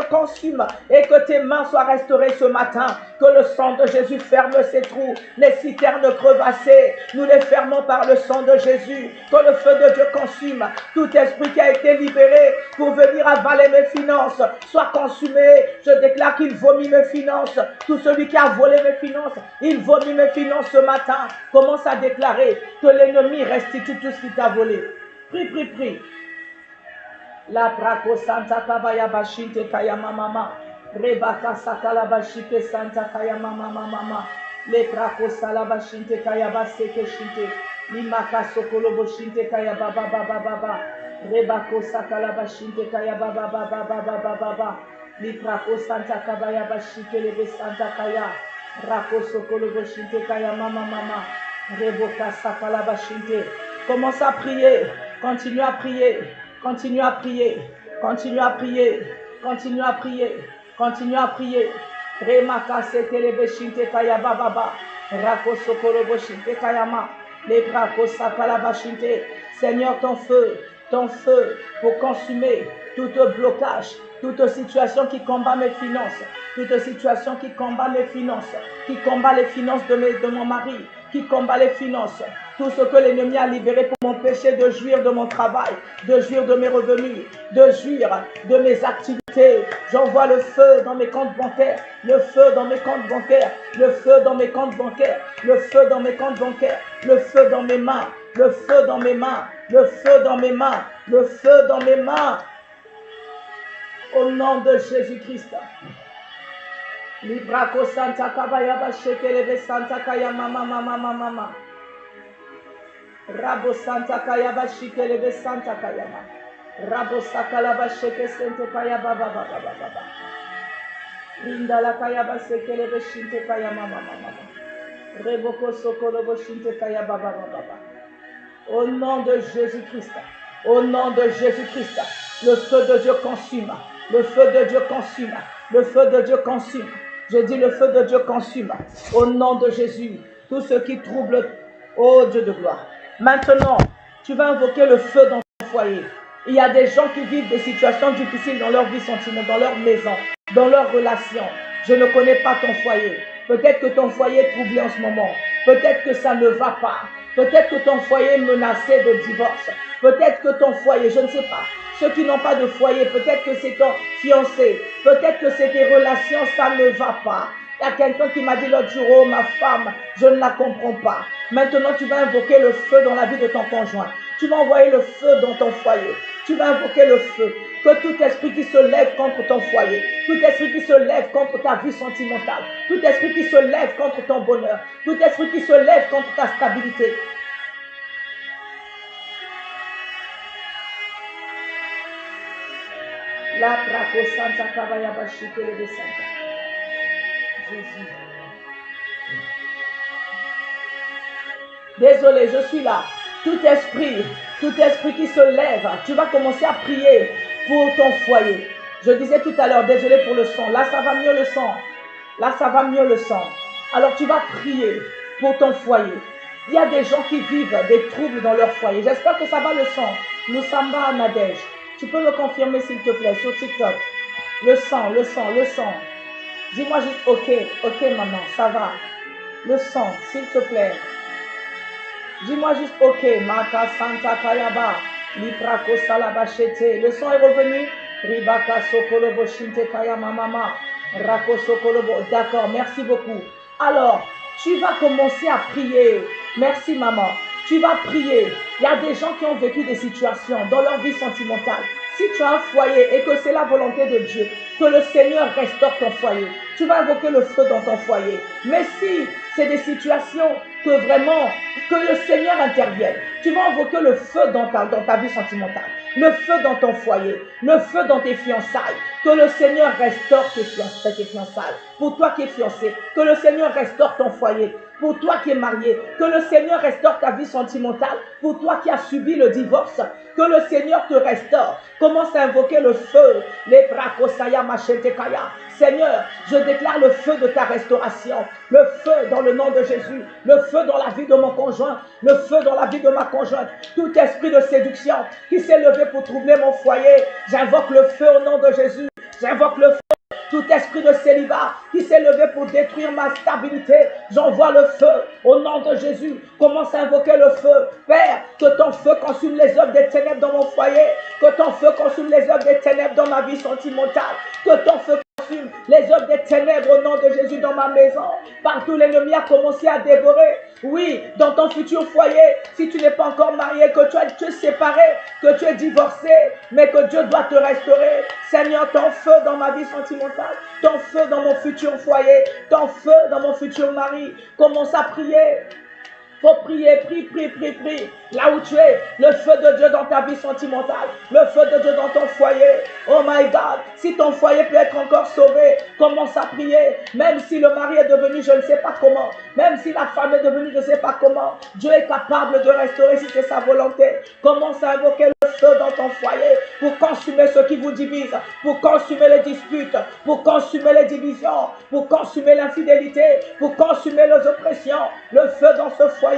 consume. Et que tes mains soient restaurées ce matin. Que le sang de Jésus ferme ces trous. Les citernes crevassées, nous les fermons par le sang de Jésus. Que le feu de Dieu consume. Tout esprit qui a été libéré pour venir avaler mes finances soit consumé. Je déclare qu'il vomit mes finances. Tout celui qui a volé mes finances, il vomit mes finances ce matin. Commence à déclarer que l'ennemi restitue tout ce qu'il t'a volé. Prie. La Braco Santa Kabaya Bashinte Kayama Mama. Rebaka Sakala Bashite Santa Kayama Mama Mama. Le Braco Salabashinte Kayaba Seke Shinte. Limaka Sokolo Boshinte Kayaba Baba Baba. Rebako Sakala Bashinte Kayaba Baba Baba Baba. Liprako Santa Kabaya Bashite Lebe Santa Kaya. Rako Sokolo Boshinte Kaya Mama Mama. Reboka Sakala Bashinte. Commence à prier. Continue à prier. Continue à prier. Continue à prier. Continue à prier. Continue à prier. Remaka Sekele Beshinte Kaya Baba. Rako Sokolo Boshinte Kayama. Liprako Sakala Bashinte. Seigneur, ton feu pour consumer tout blocage, toute situation qui combat mes finances, toute situation qui combat mes finances, qui combat les finances de mon mari, qui combat les finances, tout ce que l'ennemi a libéré pour m'empêcher de jouir de mon travail, de jouir de mes revenus, de jouir de mes activités. J'envoie le feu dans mes comptes bancaires, le feu dans mes comptes bancaires, le feu dans mes comptes bancaires, le feu dans mes comptes bancaires, le feu dans mes mains, le feu dans mes mains, le feu dans mes mains, le feu dans mes mains. Au nom de Jésus-Christ. Librako Santa Kabaya Bashekelebe Santa Kaya Mama Mama Mama. Rabo Santa Kaya Bashekelebe Santa Kaya Mama. Rabo Sakala Basheke Sente Kaya Baba Baba Baba. Rinda la Kaya Basekelebe Shinte Kaya Mama Mama. Reboko Sokolo Boshinte Kaya Baba Baba. Au nom de Jésus-Christ. Au nom de Jésus-Christ. Le feu de Dieu consume. Le feu de Dieu consume. Le feu de Dieu consume. Je dis le feu de Dieu consume. Au nom de Jésus. Tout ce qui trouble, ô Dieu de gloire. Maintenant, tu vas invoquer le feu dans ton foyer. Il y a des gens qui vivent des situations difficiles dans leur vie sentimentale, dans leur maison, dans leurs relations. Je ne connais pas ton foyer. Peut-être que ton foyer est troublé en ce moment. Peut-être que ça ne va pas. Peut-être que ton foyer est menacé de divorce. Peut-être que ton foyer, je ne sais pas. Ceux qui n'ont pas de foyer, peut-être que c'est ton fiancé. Peut-être que c'est tes relations, ça ne va pas. Il y a quelqu'un qui m'a dit l'autre jour, oh ma femme, je ne la comprends pas. Maintenant, tu vas invoquer le feu dans la vie de ton conjoint. Tu vas envoyer le feu dans ton foyer. Tu vas invoquer le feu. Que tout esprit qui se lève contre ton foyer, tout esprit qui se lève contre ta vie sentimentale, tout esprit qui se lève contre ton bonheur, tout esprit qui se lève contre ta stabilité. La Braco Santa Kabaya Bashike le Santa. Jésus. Désolé, je suis là. Tout esprit qui se lève, tu vas commencer à prier pour ton foyer. Je disais tout à l'heure, désolé pour le son. Là, ça va mieux le son. Là, ça va mieux le son. Alors, tu vas prier pour ton foyer. Il y a des gens qui vivent des troubles dans leur foyer. J'espère que ça va le son. Nous sommes à Nadège. Tu peux me confirmer, s'il te plaît, sur TikTok. Le son. Dis-moi juste ok, maman, ça va. Le son, s'il te plaît. Dis-moi juste ok, Maka Santa Kayaba, Liprako Salabachete. Le son est revenu. Ribaka Sokolobo Shinte Kayama Mama, Rako Sokolobo. D'accord, merci beaucoup. Alors, tu vas commencer à prier. Merci maman. Tu vas prier. Il y a des gens qui ont vécu des situations dans leur vie sentimentale. Si tu as un foyer et que c'est la volonté de Dieu, que le Seigneur restaure ton foyer, tu vas invoquer le feu dans ton foyer. Mais si c'est des situations que vraiment, que le Seigneur intervienne, tu vas invoquer le feu dans ta vie sentimentale, le feu dans ton foyer, le feu dans tes fiançailles, que le Seigneur restaure tes fiançailles. Pour toi qui es fiancé, que le Seigneur restaure ton foyer. Pour toi qui es marié, que le Seigneur restaure ta vie sentimentale. Pour toi qui as subi le divorce, que le Seigneur te restaure. Commence à invoquer le feu. Les brakosaya machentekaya. Seigneur, je déclare le feu de ta restauration. Le feu dans le nom de Jésus. Le feu dans la vie de mon conjoint. Le feu dans la vie de ma conjointe. Tout esprit de séduction qui s'est levé pour troubler mon foyer, j'invoque le feu au nom de Jésus. J'invoque le feu. Tout esprit de célibat qui s'est levé pour détruire ma stabilité, j'envoie le feu au nom de Jésus. Commence à invoquer le feu. Père, que ton feu consume les œuvres des ténèbres dans mon foyer. Que ton feu consume les œuvres des ténèbres dans ma vie sentimentale. Que ton feu consume les œuvres des ténèbres au nom de Jésus dans ma maison. Partout l'ennemi a commencé à dévorer. Oui, dans ton futur foyer, si tu n'es pas encore marié, que tu es séparé, que tu es divorcé, mais que Dieu doit te restaurer. Seigneur, ton feu dans ma vie sentimentale, ton feu dans mon futur foyer, ton feu dans mon futur mari. Commence à prier. Faut prier, prie. Là où tu es, le feu de Dieu dans ta vie sentimentale, le feu de Dieu dans ton foyer. Oh my God, si ton foyer peut être encore sauvé, commence à prier. Même si le mari est devenu je ne sais pas comment, même si la femme est devenue je ne sais pas comment, Dieu est capable de restaurer si c'est sa volonté. Commence à invoquer le feu dans ton foyer pour consumer ce qui vous divise, pour consumer les disputes, pour consumer les divisions, pour consumer l'infidélité, pour consumer les oppressions. Le feu dans ce foyer.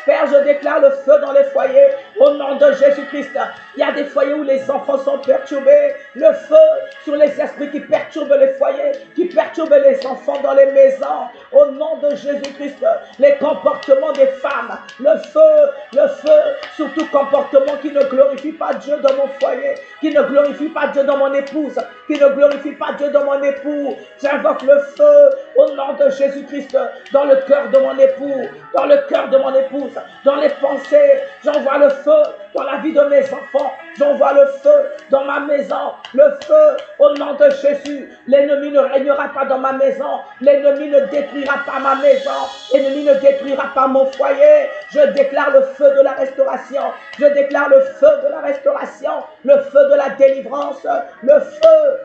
Père, je déclare le feu dans les foyers au nom de Jésus-Christ. Il y a des foyers où les enfants sont perturbés. Le feu sur les esprits qui perturbent les foyers, qui perturbent les enfants dans les maisons. Au nom de Jésus-Christ, les comportements des femmes, le feu sur tout comportement qui ne glorifie pas Dieu dans mon foyer, qui ne glorifie pas Dieu dans mon épouse, qui ne glorifie pas Dieu dans mon époux. J'invoque le feu au nom de Jésus-Christ dans le cœur de mon époux, dans le cœur de mon épouse, dans les pensées. J'envoie le feu dans la vie de mes enfants. J'envoie le feu dans ma maison. Le feu au nom de Jésus. L'ennemi ne régnera pas dans ma maison. L'ennemi ne détruira pas ma maison. L'ennemi ne détruira pas mon foyer. Je déclare le feu de la restauration. Je déclare le feu de la restauration. Le feu de la délivrance. Le feu.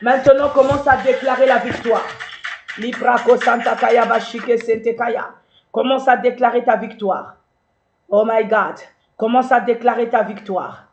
Maintenant, commence à déclarer la victoire. Commence à déclarer ta victoire. Oh my God. Commence à déclarer ta victoire.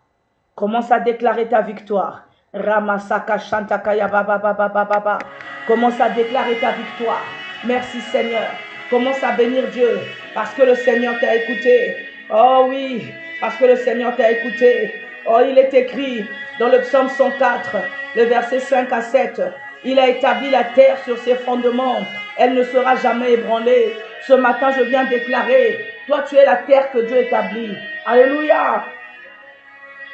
Commence à déclarer ta victoire. Ramasaka Shantakaya Baba Baba Baba. Commence à déclarer ta victoire. Merci Seigneur. Commence à bénir Dieu parce que le Seigneur t'a écouté. Oh oui, parce que le Seigneur t'a écouté. Oh, il est écrit dans le psaume 104, le verset 5 à 7. Il a établi la terre sur ses fondements. Elle ne sera jamais ébranlée. Ce matin, je viens déclarer, toi tu es la terre que Dieu établit. Alléluia.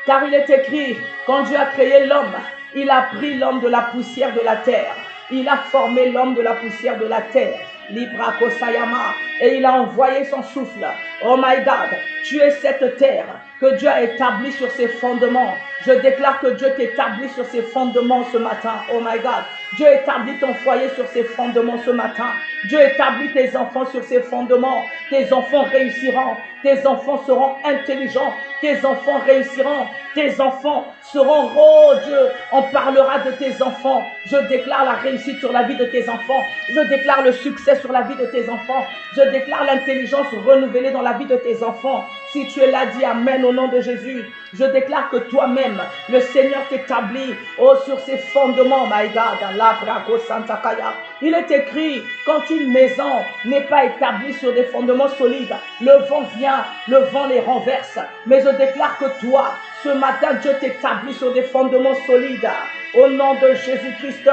Car il est écrit, quand Dieu a créé l'homme, il a pris l'homme de la poussière de la terre. Il a formé l'homme de la poussière de la terre. Libra Kosayama. Et il a envoyé son souffle. Oh my God, tu es cette terre que Dieu a établie sur ses fondements. Je déclare que Dieu t'établit sur ses fondements ce matin. Oh my God. Dieu établit ton foyer sur ses fondements ce matin. Dieu établit tes enfants sur ses fondements. Tes enfants réussiront. Tes enfants seront intelligents. Tes enfants réussiront. Tes enfants seront, oh Dieu, on parlera de tes enfants. Je déclare la réussite sur la vie de tes enfants. Je déclare le succès sur la vie de tes enfants. Je déclare l'intelligence renouvelée dans la vie de tes enfants. Si tu es là, dis Amen au nom de Jésus. Je déclare que toi-même, le Seigneur t'établit sur ses fondements, my God. Il est écrit, quand une maison n'est pas établie sur des fondements solides, le vent vient, le vent les renverse. Mais je déclare que toi, ce matin, Dieu t'établit sur des fondements solides. Au nom de Jésus-Christ,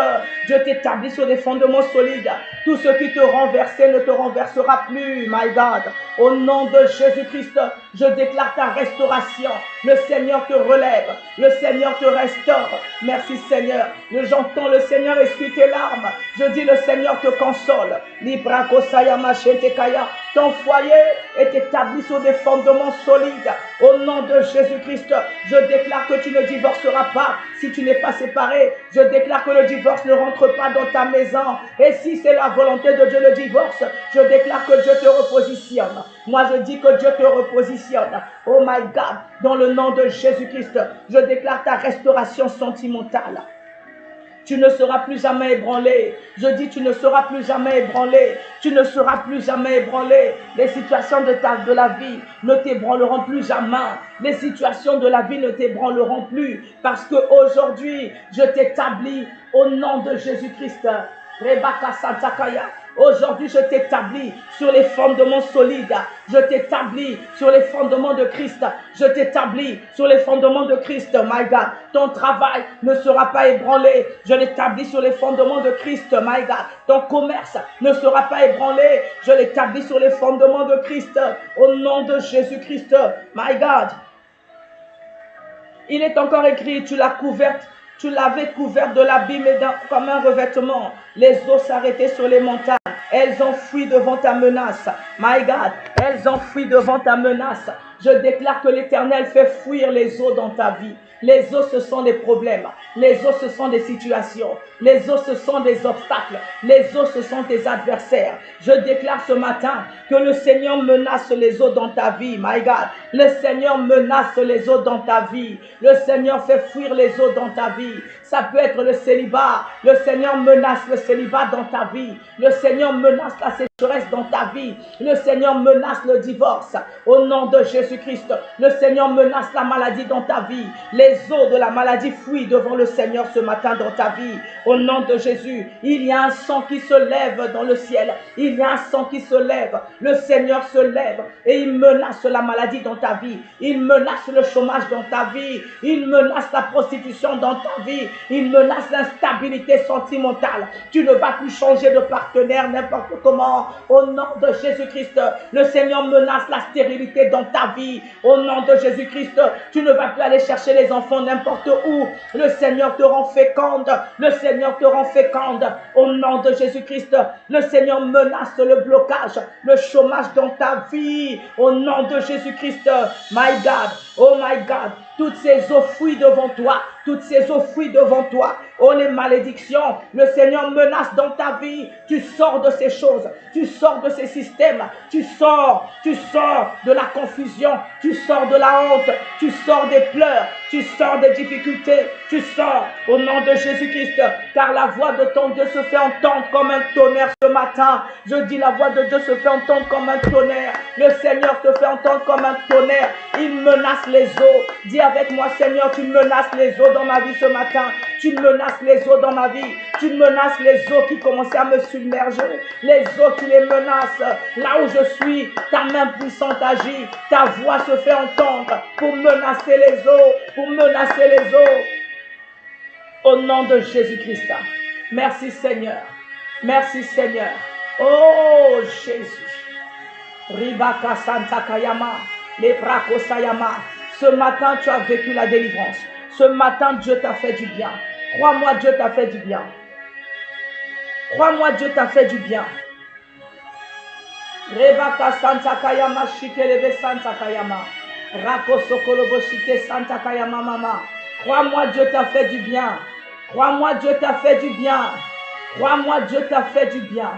Dieu t'établit sur des fondements solides. Tout ce qui te renversait ne te renversera plus, my God. Au nom de Jésus-Christ, je déclare ta restauration. Le Seigneur te relève. Le Seigneur te restaure. Merci Seigneur. J'entends le Seigneur essuie tes larmes. Je dis le Seigneur te console. Ton foyer est établi sur des fondements solides. Au nom de Jésus-Christ, je déclare que tu ne divorceras pas si tu n'es pas séparé. Je déclare que le divorce ne rentre pas dans ta maison. Et si c'est la volonté de Dieu le divorce, je déclare que Dieu te repositionne. Moi, je dis que Dieu te repositionne. Oh my God, dans le nom de Jésus-Christ, je déclare ta restauration sentimentale. Tu ne seras plus jamais ébranlé. Je dis, tu ne seras plus jamais ébranlé. Tu ne seras plus jamais ébranlé. Les situations de la vie ne t'ébranleront plus jamais. Les situations de la vie ne t'ébranleront plus. Parce qu'aujourd'hui, je t'établis au nom de Jésus-Christ. Rebaka Santakaya. Aujourd'hui, je t'établis sur les fondements solides. Je t'établis sur les fondements de Christ. Je t'établis sur les fondements de Christ, my God. Ton travail ne sera pas ébranlé. Je l'établis sur les fondements de Christ, my God. Ton commerce ne sera pas ébranlé. Je l'établis sur les fondements de Christ. Au nom de Jésus-Christ, my God. Il est encore écrit, tu l'as couverte. Tu l'avais couverte de l'abîme comme un revêtement. Les eaux s'arrêtaient sur les montagnes. elles ont fui devant ta menace. My God, elles ont fui devant ta menace. Je déclare que l'Éternel fait fuir les eaux dans ta vie. Les eaux, ce sont des problèmes. Les eaux, ce sont des situations. Les eaux, ce sont des obstacles. Les eaux, ce sont tes adversaires. Je déclare ce matin que le Seigneur menace les eaux dans ta vie. My God, le Seigneur menace les eaux dans ta vie. Le Seigneur fait fuir les eaux dans ta vie. Ça peut être le célibat. Le Seigneur menace le célibat dans ta vie. Le Seigneur menace la sécheresse dans ta vie. Le Seigneur menace le divorce. Au nom de Jésus-Christ, le Seigneur menace la maladie dans ta vie. Les eaux de la maladie fuient devant le Seigneur ce matin dans ta vie. Au nom de Jésus, il y a un sang qui se lève dans le ciel. Il y a un sang qui se lève. Le Seigneur se lève et il menace la maladie dans ta vie. Il menace le chômage dans ta vie. Il menace la prostitution dans ta vie. Il menace l'instabilité sentimentale. Tu ne vas plus changer de partenaire n'importe comment. Au nom de Jésus-Christ, le Seigneur menace la stérilité dans ta vie. Au nom de Jésus-Christ, tu ne vas plus aller chercher les enfants n'importe où. Le Seigneur te rend féconde. Le Seigneur te rend féconde. Au nom de Jésus-Christ, le Seigneur menace le blocage, le chômage dans ta vie. Au nom de Jésus-Christ, my God, oh my God, toutes ces eaux fuient devant toi. Toutes ces eaux fuient devant toi. Oh, les malédictions, le Seigneur menace dans ta vie. Tu sors de ces choses. Tu sors de ces systèmes. Tu sors de la confusion. Tu sors de la honte. Tu sors des pleurs. Tu sors des difficultés. Tu sors au nom de Jésus-Christ. Car la voix de ton Dieu se fait entendre comme un tonnerre ce matin. Je dis la voix de Dieu se fait entendre comme un tonnerre. Le Seigneur te fait entendre comme un tonnerre. Il menace les eaux. Dis avec moi, Seigneur, tu menaces les eaux dans ma vie ce matin. Tu menaces les eaux dans ma vie. Tu menaces les eaux qui commençaient à me submerger. Les eaux, tu les menaces. Là où je suis, ta main puissante agit. Ta voix se fait entendre pour menacer les eaux. Pour menacer les eaux. Au nom de Jésus-Christ. Merci Seigneur. Merci Seigneur. Oh Jésus. Ribaka Santa Kayama. Leprako Sayama. Ce matin, tu as vécu la délivrance. Ce matin, Dieu t'a fait du bien. Crois-moi, Dieu t'a fait du bien. Crois-moi, Dieu t'a fait du bien. Rebaka Santa Kayama, Shikelebe Santa Kayama. Rako Sokolobo Shike Santa Kayama Mama. Crois-moi, Dieu t'a fait du bien. Crois-moi, Dieu t'a fait du bien. Crois-moi, Dieu t'a fait du bien.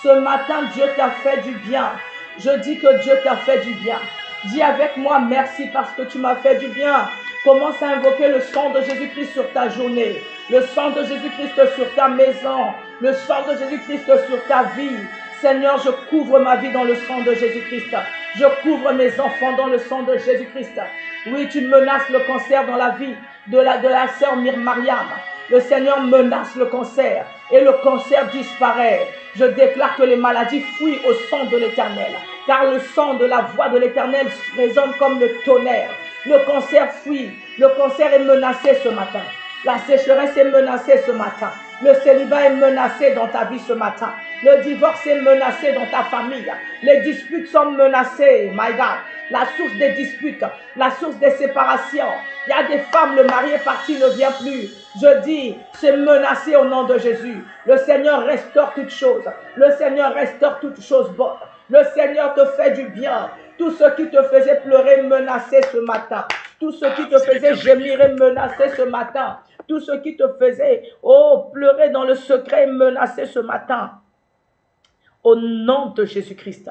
Ce matin, Dieu t'a fait du bien. Je dis que Dieu t'a fait du bien. Dis avec moi, merci parce que tu m'as fait du bien. Commence à invoquer le sang de Jésus-Christ sur ta journée. Le sang de Jésus-Christ sur ta maison. Le sang de Jésus-Christ sur ta vie. Seigneur, je couvre ma vie dans le sang de Jésus-Christ. Je couvre mes enfants dans le sang de Jésus-Christ. Oui, tu menaces le cancer dans la vie de la sœur Mariam. Le Seigneur menace le cancer et le cancer disparaît. Je déclare que les maladies fuient au sang de l'Éternel. Car le sang de la voix de l'Éternel résonne comme le tonnerre. Le cancer fuit. Le cancer est menacé ce matin. La sécheresse est menacée ce matin. Le célibat est menacé dans ta vie ce matin. Le divorce est menacé dans ta famille. Les disputes sont menacées, my God. La source des disputes, la source des séparations. Il y a des femmes, le mari est parti, ne vient plus. Je dis, c'est menacé au nom de Jésus. Le Seigneur restaure toutes choses. Le Seigneur restaure toutes choses bonnes. Le Seigneur te fait du bien. Tout ce qui te faisait pleurer, menacer ce matin. Tout ce qui te faisait gémir et menacer ce matin. Tout ce qui te faisait, pleurer dans le secret et menacer ce matin. Au nom de Jésus-Christ.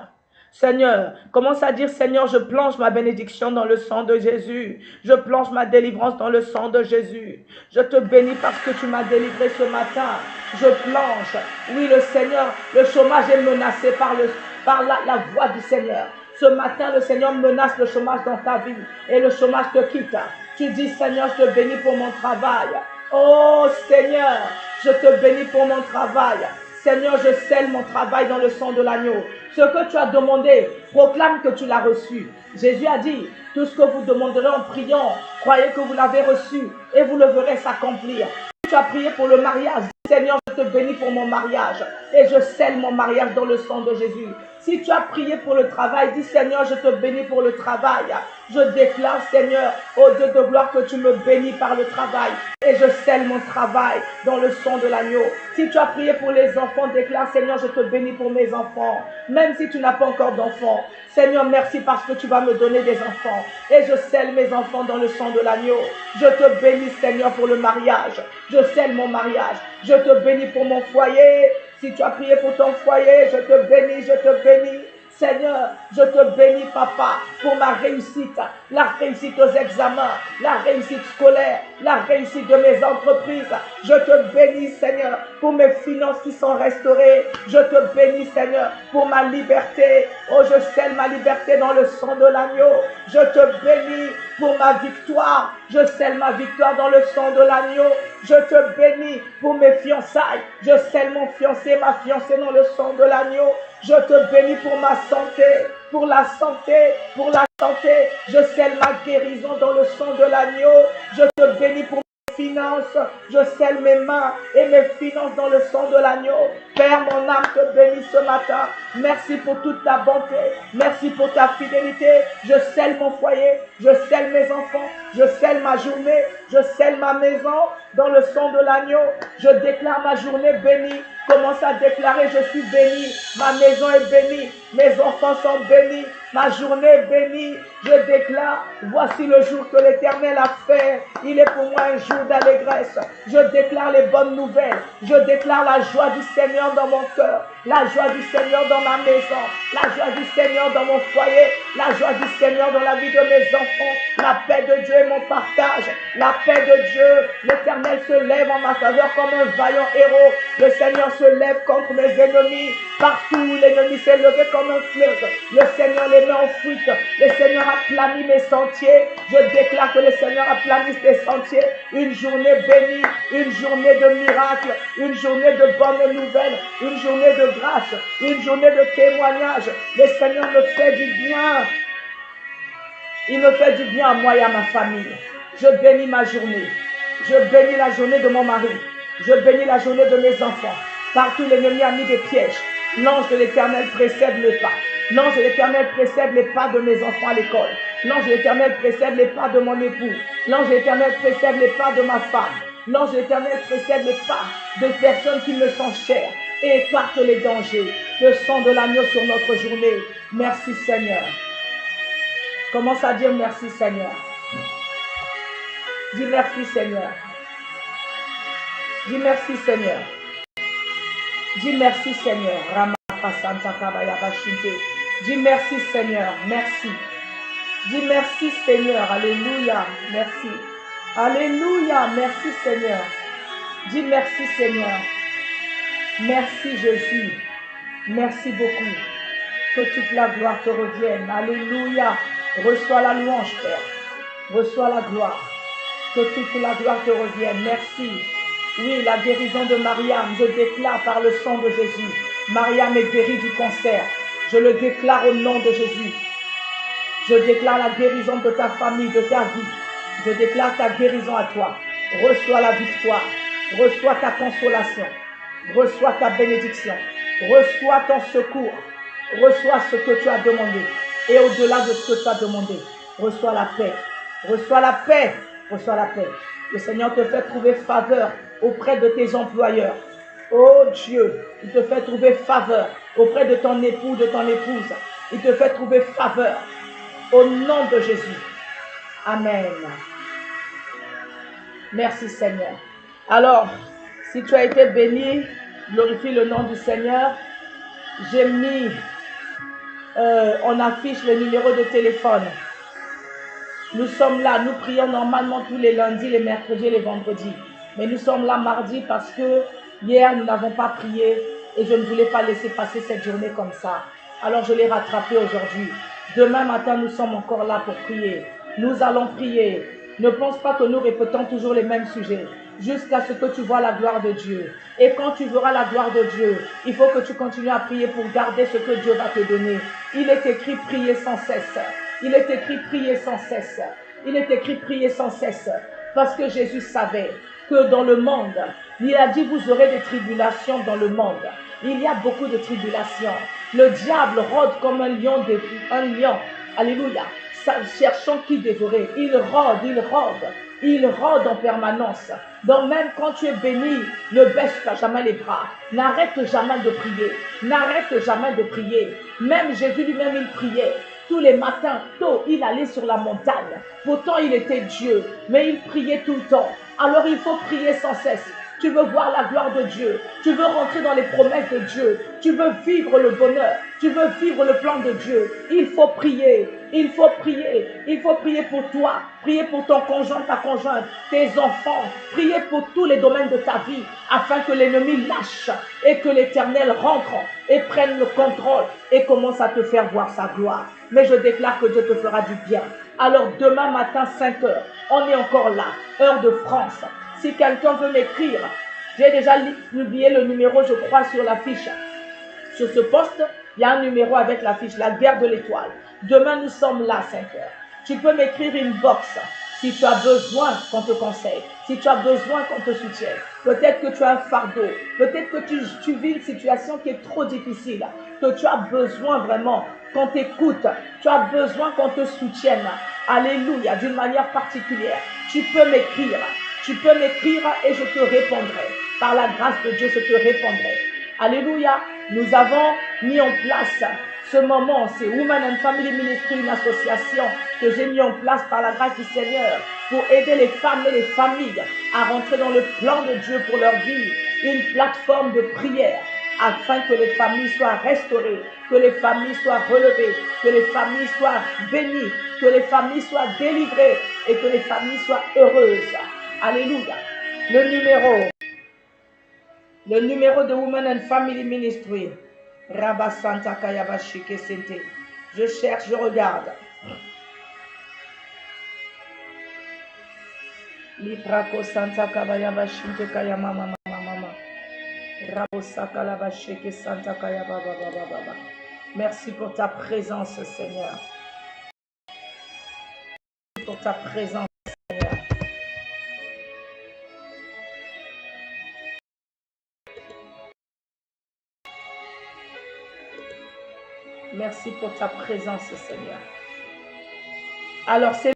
Seigneur, commence à dire, Seigneur, je plonge ma bénédiction dans le sang de Jésus. Je plonge ma délivrance dans le sang de Jésus. Je te bénis parce que tu m'as délivré ce matin. Je plonge. Oui, le Seigneur, le chômage est menacé par la voix du Seigneur. Ce matin, le Seigneur menace le chômage dans ta vie et le chômage te quitte. Tu dis, Seigneur, je te bénis pour mon travail. Oh Seigneur, je te bénis pour mon travail. Seigneur, je scelle mon travail dans le sang de l'agneau. Ce que tu as demandé, proclame que tu l'as reçu. Jésus a dit, tout ce que vous demanderez en priant, croyez que vous l'avez reçu et vous le verrez s'accomplir. Tu as prié pour le mariage. Seigneur, Seigneur, je te bénis pour mon mariage. Et je scelle mon mariage dans le sang de Jésus. Si tu as prié pour le travail, dis Seigneur, je te bénis pour le travail. Je déclare, Seigneur, ô Dieu de gloire, que tu me bénis par le travail. Et je scelle mon travail dans le sang de l'agneau. Si tu as prié pour les enfants, déclare, Seigneur, je te bénis pour mes enfants. Même si tu n'as pas encore d'enfants. Seigneur, merci parce que tu vas me donner des enfants. Et je scelle mes enfants dans le sang de l'agneau. Je te bénis, Seigneur, pour le mariage. Je scelle mon mariage. Je te bénis pour mon foyer. Si tu as prié pour ton foyer, je te bénis, je te bénis. Seigneur, je te bénis, Papa, pour ma réussite, la réussite aux examens, la réussite scolaire, la réussite de mes entreprises. Je te bénis, Seigneur, pour mes finances qui sont restaurées. Je te bénis, Seigneur, pour ma liberté. Oh, je scelle ma liberté dans le sang de l'agneau. Je te bénis pour ma victoire. Je scelle ma victoire dans le sang de l'agneau. Je te bénis pour mes fiançailles. Je scelle mon fiancé, ma fiancée dans le sang de l'agneau. Je te bénis pour ma santé, pour la santé, pour la santé. Je scelle ma guérison dans le sang de l'agneau. Je te bénis pour mes finances. Je scelle mes mains et mes finances dans le sang de l'agneau. Père, mon âme te bénit ce matin. Merci pour toute ta bonté. Merci pour ta fidélité. Je scelle mon foyer. Je scelle mes enfants. Je scelle ma journée. Je scelle ma maison dans le sang de l'agneau. Je déclare ma journée bénie. Commence à déclarer, je suis béni, ma maison est bénie, mes enfants sont bénis, ma journée est bénie. Je déclare, voici le jour que l'Éternel a fait. Il est pour moi un jour d'allégresse. Je déclare les bonnes nouvelles. Je déclare la joie du Seigneur dans mon cœur, la joie du Seigneur dans ma maison, la joie du Seigneur dans mon foyer, la joie du Seigneur dans la vie de mes enfants. La paix de Dieu est mon partage. La paix de Dieu, l'Éternel se lève en ma faveur comme un vaillant héros. Le Seigneur se lève contre mes ennemis. Partout, l'ennemi s'est levé comme un fleuve. Le Seigneur les met en fuite. Le Seigneur a plani mes sentiers. Je déclare que le Seigneur a plani tes sentiers. Une journée bénie, une journée de miracles, une journée de bonnes nouvelles, une journée de grâce, une journée de témoignage. Le Seigneur me fait du bien. Il me fait du bien à moi et à ma famille. Je bénis ma journée. Je bénis la journée de mon mari. Je bénis la journée de mes enfants. Partout l'ennemi a mis des pièges. L'ange de l'Éternel précède mes pas. L'ange de l'Éternel précède les pas de mes enfants à l'école. L'ange de l'Éternel précède les pas de mon époux. L'ange de l'Éternel précède les pas de ma femme. L'ange de l'Éternel précède les pas de personnes qui me sont chères et écarte les dangers. Le sang de l'agneau sur notre journée. Merci Seigneur. Commence à dire merci Seigneur. Dis merci Seigneur. Dis merci Seigneur. Dis merci Seigneur. Dis merci Seigneur. Merci. Dis merci Seigneur. Alléluia. Merci. Alléluia. Merci Seigneur. Dis merci Seigneur. Merci Jésus. Merci beaucoup. Que toute la gloire te revienne. Alléluia. Reçois la louange, Père. Reçois la gloire. Que toute la gloire te revienne. Merci. Oui, la guérison de Mariam, je déclare par le sang de Jésus. Mariam est guérie du cancer. Je le déclare au nom de Jésus. Je déclare la guérison de ta famille, de ta vie. Je déclare ta guérison à toi. Reçois la victoire. Reçois ta consolation. Reçois ta bénédiction. Reçois ton secours. Reçois ce que tu as demandé. Et au-delà de ce que tu as demandé, reçois la paix. Reçois la paix. Reçois la paix. Le Seigneur te fait trouver faveur auprès de tes employeurs. Oh Dieu, il te fait trouver faveur auprès de ton époux, de ton épouse. Il te fait trouver faveur au nom de Jésus. Amen. Merci Seigneur. Alors, si tu as été béni, glorifie le nom du Seigneur. J'ai mis, on affiche le numéro de téléphone. Nous sommes là, nous prions normalement tous les lundis, les mercredis et les vendredis. Mais nous sommes là mardi parce que hier, nous n'avons pas prié et je ne voulais pas laisser passer cette journée comme ça. Alors, je l'ai rattrapé aujourd'hui. Demain matin, nous sommes encore là pour prier. Nous allons prier. Ne pense pas que nous répétons toujours les mêmes sujets jusqu'à ce que tu vois la gloire de Dieu. Et quand tu verras la gloire de Dieu, il faut que tu continues à prier pour garder ce que Dieu va te donner. Il est écrit prier sans cesse. Il est écrit prier sans cesse. Il est écrit prier sans cesse. Parce que Jésus savait que dans le monde, Il a dit, vous aurez des tribulations dans le monde. Il y a beaucoup de tribulations. Le diable rôde comme un lion. Alléluia. Cherchant qui dévorer. Il rôde en permanence. Donc même quand tu es béni, ne baisse pas jamais les bras. N'arrête jamais de prier. N'arrête jamais de prier. Même Jésus lui-même, il priait. Tous les matins, tôt, il allait sur la montagne. Pourtant, il était Dieu, mais il priait tout le temps. Alors, il faut prier sans cesse. Tu veux voir la gloire de Dieu. Tu veux rentrer dans les promesses de Dieu. Tu veux vivre le bonheur. Tu veux vivre le plan de Dieu. Il faut prier. Il faut prier. Il faut prier pour toi. Prier pour ton conjoint, ta conjointe, tes enfants. Prier pour tous les domaines de ta vie afin que l'ennemi lâche et que l'Éternel rentre et prenne le contrôle et commence à te faire voir sa gloire. Mais je déclare que Dieu te fera du bien. Alors demain matin 5 heures, on est encore là, heure de France. Si quelqu'un veut m'écrire, j'ai déjà publié le numéro, je crois, sur l'affiche. Sur ce poste, il y a un numéro avec l'affiche, la guerre de l'étoile. Demain, nous sommes là 5 heures. Tu peux m'écrire une box si tu as besoin qu'on te conseille, si tu as besoin qu'on te soutienne. Peut-être que tu as un fardeau, peut-être que tu vis une situation qui est trop difficile, que tu as besoin vraiment qu'on t'écoute, tu as besoin qu'on te soutienne. Alléluia, d'une manière particulière. Tu peux m'écrire. Tu peux m'écrire et je te répondrai. Par la grâce de Dieu, je te répondrai. Alléluia. Nous avons mis en place ce moment. C'est Women and Family Ministry, une association que j'ai mis en place par la grâce du Seigneur pour aider les femmes et les familles à rentrer dans le plan de Dieu pour leur vie. Une plateforme de prière afin que les familles soient restaurées, que les familles soient relevées, que les familles soient bénies, que les familles soient délivrées et que les familles soient heureuses. Alléluia. Le numéro de Women and Family Ministry. Rabba Santa Kayabashike Sente. Je cherche, je regarde. Liprako Santa Kabayabashinte Kayamama Mama. Rabo Sakalabashike Santa Kayababa Baba. Merci pour ta présence, Seigneur. Pour ta présence, Seigneur. Merci pour ta présence, Seigneur. Alors, c'est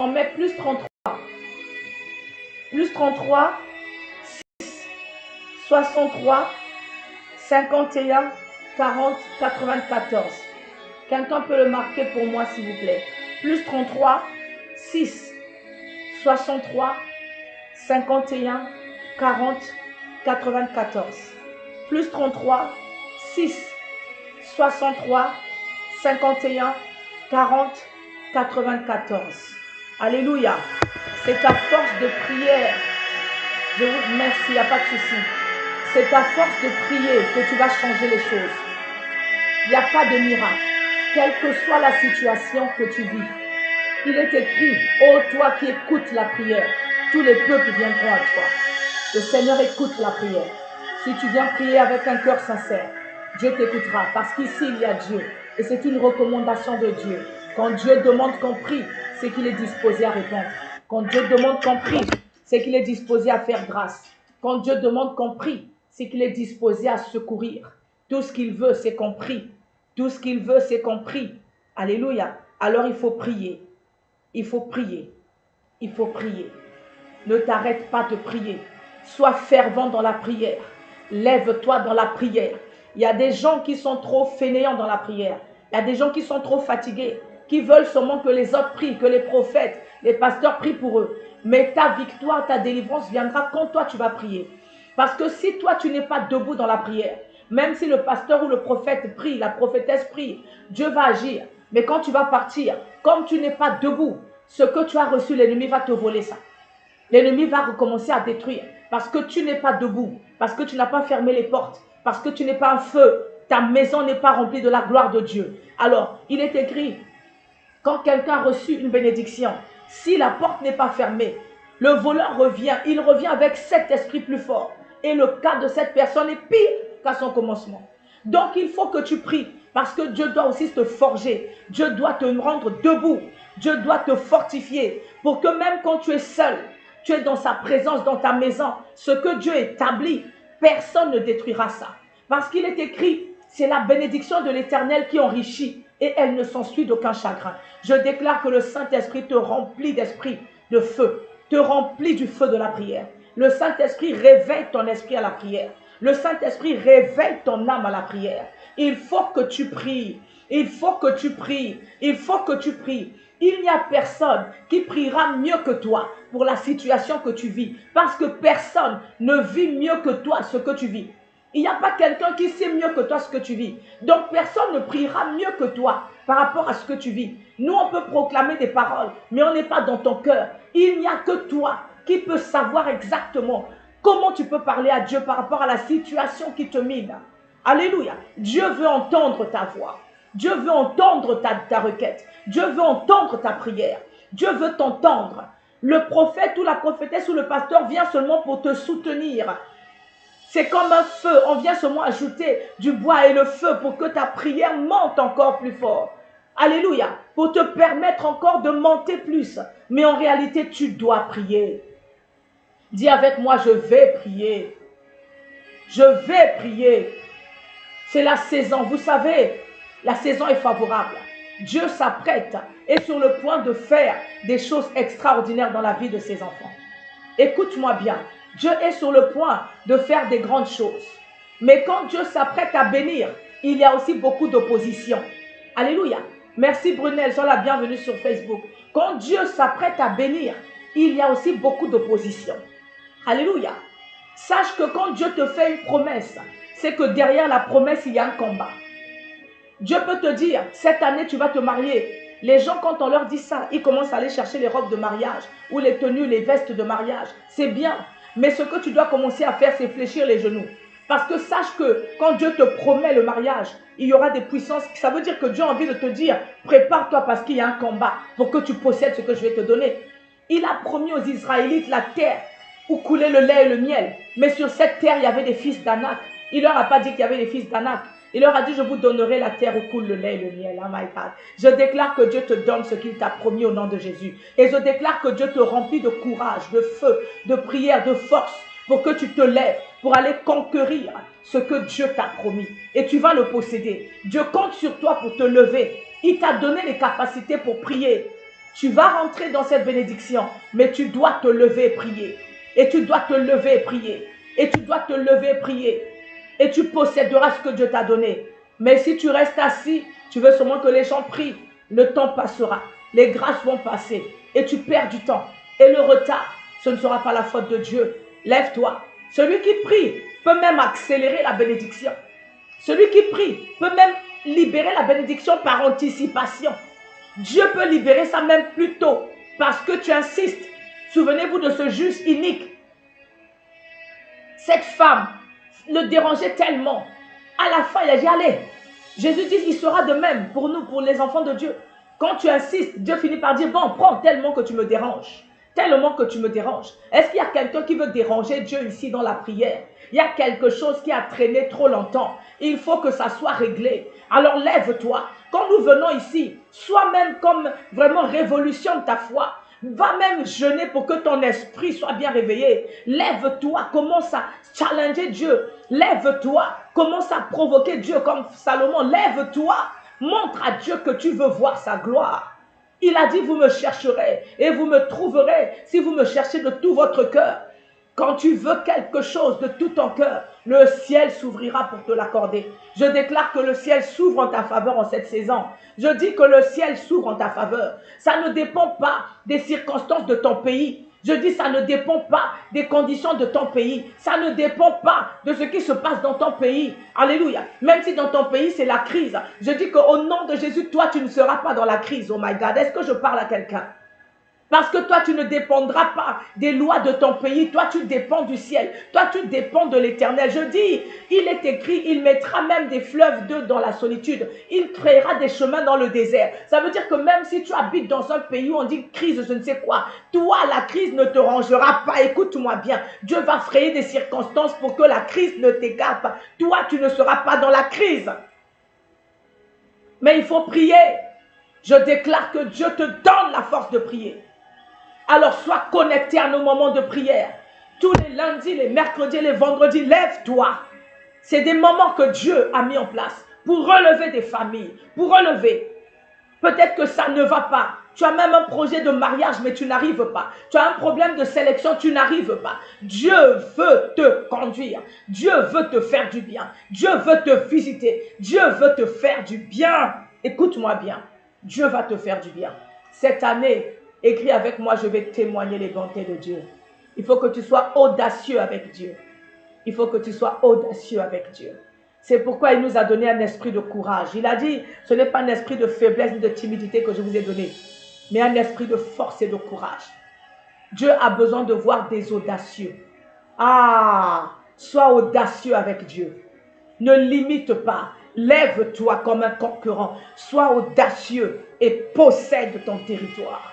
on met plus 33. Plus 33, 6, 63, 51, 40, 94. Quelqu'un peut le marquer pour moi, s'il vous plaît. Plus 33, 6, 63, 51, 40, 94. Plus 33, 6, 63, 51, 40, 94. Alléluia. C'est ta force de prière. Je vous remercie, il n'y a pas de souci. C'est ta force de prier que tu vas changer les choses. Il n'y a pas de miracle. Quelle que soit la situation que tu vis. Il est écrit, ô toi qui écoutes la prière, tous les peuples viendront à toi. Le Seigneur écoute la prière. Si tu viens prier avec un cœur sincère, Dieu t'écoutera parce qu'ici il y a Dieu et c'est une recommandation de Dieu. Quand Dieu demande qu'on prie, c'est qu'il est disposé à répondre. Quand Dieu demande qu'on prie, c'est qu'il est disposé à faire grâce. Quand Dieu demande qu'on prie, c'est qu'il est disposé à secourir. Tout ce qu'il veut, c'est qu'on prie. Tout ce qu'il veut, c'est qu'on prie. Alléluia. Alors il faut prier. Il faut prier. Il faut prier. Ne t'arrête pas de prier. Sois fervent dans la prière. Lève-toi dans la prière. Il y a des gens qui sont trop fainéants dans la prière. Il y a des gens qui sont trop fatigués, qui veulent seulement que les autres prient, que les prophètes, les pasteurs prient pour eux. Mais ta victoire, ta délivrance viendra quand toi tu vas prier. Parce que si toi tu n'es pas debout dans la prière, même si le pasteur ou le prophète prie, la prophétesse prie, Dieu va agir. Mais quand tu vas partir, comme tu n'es pas debout, ce que tu as reçu, l'ennemi va te voler ça. L'ennemi va recommencer à détruire parce que tu n'es pas debout, parce que tu n'as pas fermé les portes, parce que tu n'es pas un feu, ta maison n'est pas remplie de la gloire de Dieu. Alors, il est écrit, quand quelqu'un a reçu une bénédiction, si la porte n'est pas fermée, le voleur revient, il revient avec 7 esprits plus forts. Et le cas de cette personne est pire qu'à son commencement. Donc, il faut que tu pries parce que Dieu doit aussi te forger. Dieu doit te rendre debout. Dieu doit te fortifier pour que même quand tu es seul, tu es dans sa présence, dans ta maison. Ce que Dieu établit, personne ne détruira ça. Parce qu'il est écrit, c'est la bénédiction de l'Éternel qui enrichit et elle ne s'ensuit d'aucun chagrin. Je déclare que le Saint-Esprit te remplit d'esprit de feu, te remplit du feu de la prière. Le Saint-Esprit réveille ton esprit à la prière. Le Saint-Esprit réveille ton âme à la prière. Il faut que tu pries. Il faut que tu pries. Il faut que tu pries. Il n'y a personne qui priera mieux que toi pour la situation que tu vis. Parce que personne ne vit mieux que toi ce que tu vis. Il n'y a pas quelqu'un qui sait mieux que toi ce que tu vis. Donc personne ne priera mieux que toi par rapport à ce que tu vis. Nous, on peut proclamer des paroles, mais on n'est pas dans ton cœur. Il n'y a que toi qui peux savoir exactement comment tu peux parler à Dieu par rapport à la situation qui te mine. Alléluia. Dieu veut entendre ta voix. Dieu veut entendre ta requête. Dieu veut entendre ta prière. Dieu veut t'entendre. Le prophète ou la prophétesse ou le pasteur vient seulement pour te soutenir. C'est comme un feu. On vient seulement ajouter du bois et le feu pour que ta prière monte encore plus fort. Alléluia. Pour te permettre encore de monter plus. Mais en réalité, tu dois prier. Dis avec moi, je vais prier. Je vais prier. C'est la saison. Vous savez, la saison est favorable. Dieu s'apprête et est sur le point de faire des choses extraordinaires dans la vie de ses enfants. Écoute-moi bien. Dieu est sur le point de faire des grandes choses. Mais quand Dieu s'apprête à bénir, il y a aussi beaucoup d'opposition. Alléluia. Merci Brunel, sois la bienvenue sur Facebook. Quand Dieu s'apprête à bénir, il y a aussi beaucoup d'opposition. Alléluia. Sache que quand Dieu te fait une promesse, c'est que derrière la promesse, il y a un combat. Dieu peut te dire, cette année, tu vas te marier. Les gens, quand on leur dit ça, ils commencent à aller chercher les robes de mariage ou les tenues, les vestes de mariage. C'est bien. Mais ce que tu dois commencer à faire, c'est fléchir les genoux. Parce que sache que quand Dieu te promet le mariage, il y aura des puissances. Ça veut dire que Dieu a envie de te dire, prépare-toi parce qu'il y a un combat pour que tu possèdes ce que je vais te donner. Il a promis aux Israélites la terre où coulait le lait et le miel. Mais sur cette terre, il y avait des fils d'Anak. Il ne leur a pas dit qu'il y avait des fils d'Anak. Il leur a dit, je vous donnerai la terre où coule le lait et le miel. Oh my God. Je déclare que Dieu te donne ce qu'il t'a promis au nom de Jésus. Et je déclare que Dieu te remplit de courage, de feu, de prière, de force pour que tu te lèves, pour aller conquérir ce que Dieu t'a promis. Et tu vas le posséder. Dieu compte sur toi pour te lever. Il t'a donné les capacités pour prier. Tu vas rentrer dans cette bénédiction, mais tu dois te lever et prier. Et tu dois te lever et prier. Et tu dois te lever et prier. Et tu posséderas ce que Dieu t'a donné. Mais si tu restes assis, tu veux seulement que les gens prient. Le temps passera. Les grâces vont passer. Et tu perds du temps. Et le retard, ce ne sera pas la faute de Dieu. Lève-toi. Celui qui prie peut même accélérer la bénédiction. Celui qui prie peut même libérer la bénédiction par anticipation. Dieu peut libérer ça même plus tôt. Parce que tu insistes. Souvenez-vous de ce juge inique. Cette femme le dérangeait tellement. À la fin, il a dit, allez. Jésus dit, il sera de même pour nous, pour les enfants de Dieu. Quand tu insistes, Dieu finit par dire, bon, prends tellement que tu me déranges. Tellement que tu me déranges. Est-ce qu'il y a quelqu'un qui veut déranger Dieu ici dans la prière? Il y a quelque chose qui a traîné trop longtemps. Il faut que ça soit réglé. Alors lève-toi. Quand nous venons ici, sois même comme vraiment révolutionne ta foi. Va même jeûner pour que ton esprit soit bien réveillé. Lève-toi, commence à challenger Dieu. Lève-toi, commence à provoquer Dieu comme Salomon. Lève-toi, montre à Dieu que tu veux voir sa gloire. Il a dit, vous me chercherez et vous me trouverez si vous me cherchez de tout votre cœur. Quand tu veux quelque chose de tout ton cœur, le ciel s'ouvrira pour te l'accorder. Je déclare que le ciel s'ouvre en ta faveur en cette saison. Je dis que le ciel s'ouvre en ta faveur. Ça ne dépend pas des circonstances de ton pays. Je dis ça ne dépend pas des conditions de ton pays. Ça ne dépend pas de ce qui se passe dans ton pays. Alléluia. Même si dans ton pays c'est la crise. Je dis qu'au nom de Jésus, toi tu ne seras pas dans la crise. Oh my God, est-ce que je parle à quelqu'un? Parce que toi, tu ne dépendras pas des lois de ton pays. Toi, tu dépends du ciel. Toi, tu dépends de l'Éternel. Je dis, il est écrit, il mettra même des fleuves d'eau dans la solitude. Il créera des chemins dans le désert. Ça veut dire que même si tu habites dans un pays où on dit crise, je ne sais quoi, toi, la crise ne te rangera pas. Écoute-moi bien. Dieu va frayer des circonstances pour que la crise ne t'égare pas. Toi, tu ne seras pas dans la crise. Mais il faut prier. Je déclare que Dieu te donne la force de prier. Alors sois connecté à nos moments de prière. Tous les lundis, les mercredis, les vendredis, lève-toi. C'est des moments que Dieu a mis en place pour relever des familles, pour relever. Peut-être que ça ne va pas. Tu as même un projet de mariage, mais tu n'arrives pas. Tu as un problème de sélection, tu n'arrives pas. Dieu veut te conduire. Dieu veut te faire du bien. Dieu veut te visiter. Dieu veut te faire du bien. Écoute-moi bien. Dieu va te faire du bien. Cette année, écris avec moi, je vais témoigner les bontés de Dieu. Il faut que tu sois audacieux avec Dieu. Il faut que tu sois audacieux avec Dieu. C'est pourquoi il nous a donné un esprit de courage. Il a dit, ce n'est pas un esprit de faiblesse ni de timidité que je vous ai donné, mais un esprit de force et de courage. Dieu a besoin de voir des audacieux. Ah, sois audacieux avec Dieu. Ne limite pas. Lève-toi comme un concurrent. Sois audacieux et possède ton territoire.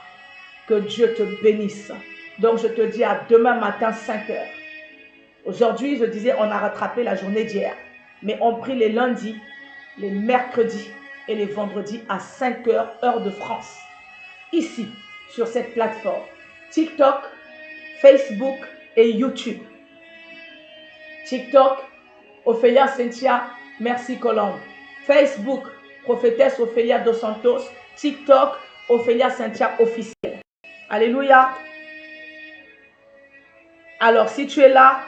Que Dieu te bénisse. Donc je te dis à demain matin 5 heures. Aujourd'hui, je disais, on a rattrapé la journée d'hier. Mais on prie les lundis, les mercredis et les vendredis à 5 heures, heure de France. Ici, sur cette plateforme. TikTok, Facebook et YouTube. TikTok, Ophélia Cynthia, merci Colombe. Facebook, Prophétesse Ophélia Dos Santos. TikTok, Ophélia Cynthia officielle. Alléluia. Alors, si tu es là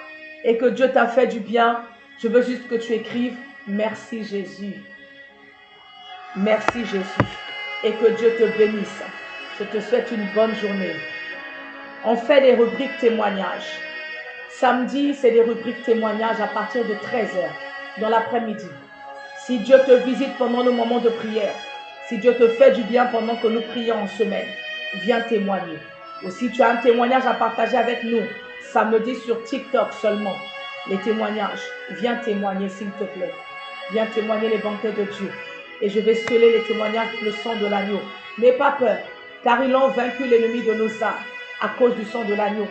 et que Dieu t'a fait du bien, je veux juste que tu écrives « Merci Jésus ». Merci Jésus. Et que Dieu te bénisse. Je te souhaite une bonne journée. On fait des rubriques témoignages. Samedi, c'est des rubriques témoignages à partir de 13h dans l'après-midi. Si Dieu te visite pendant nos moments de prière, si Dieu te fait du bien pendant que nous prions en semaine, viens témoigner. Ou si tu as un témoignage à partager avec nous, samedi sur TikTok seulement, les témoignages, viens témoigner s'il te plaît. Viens témoigner les bontés de Dieu. Et je vais sceller les témoignages avec le sang de l'agneau. N'aie pas peur, car ils ont vaincu l'ennemi de nos âmes à cause du sang de l'agneau.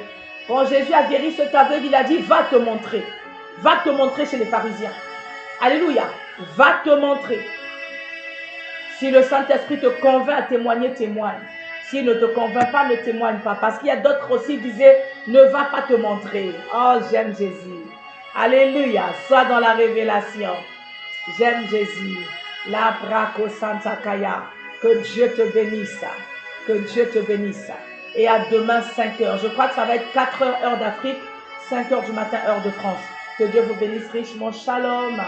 Quand Jésus a guéri cet aveugle, il a dit, va te montrer. Va te montrer chez les pharisiens. Alléluia. Va te montrer. Si le Saint-Esprit te convainc à témoigner, témoigne. S'il ne te convainc pas, ne témoigne pas. Parce qu'il y a d'autres aussi qui disaient, ne va pas te montrer. Oh, j'aime Jésus. Alléluia. Sois dans la révélation. J'aime Jésus. La braco santa kaya. Que Dieu te bénisse. Que Dieu te bénisse. Et à demain 5 heures. Je crois que ça va être 4 heures, heure d'Afrique. 5 heures du matin, heure de France. Que Dieu vous bénisse richement. Shalom.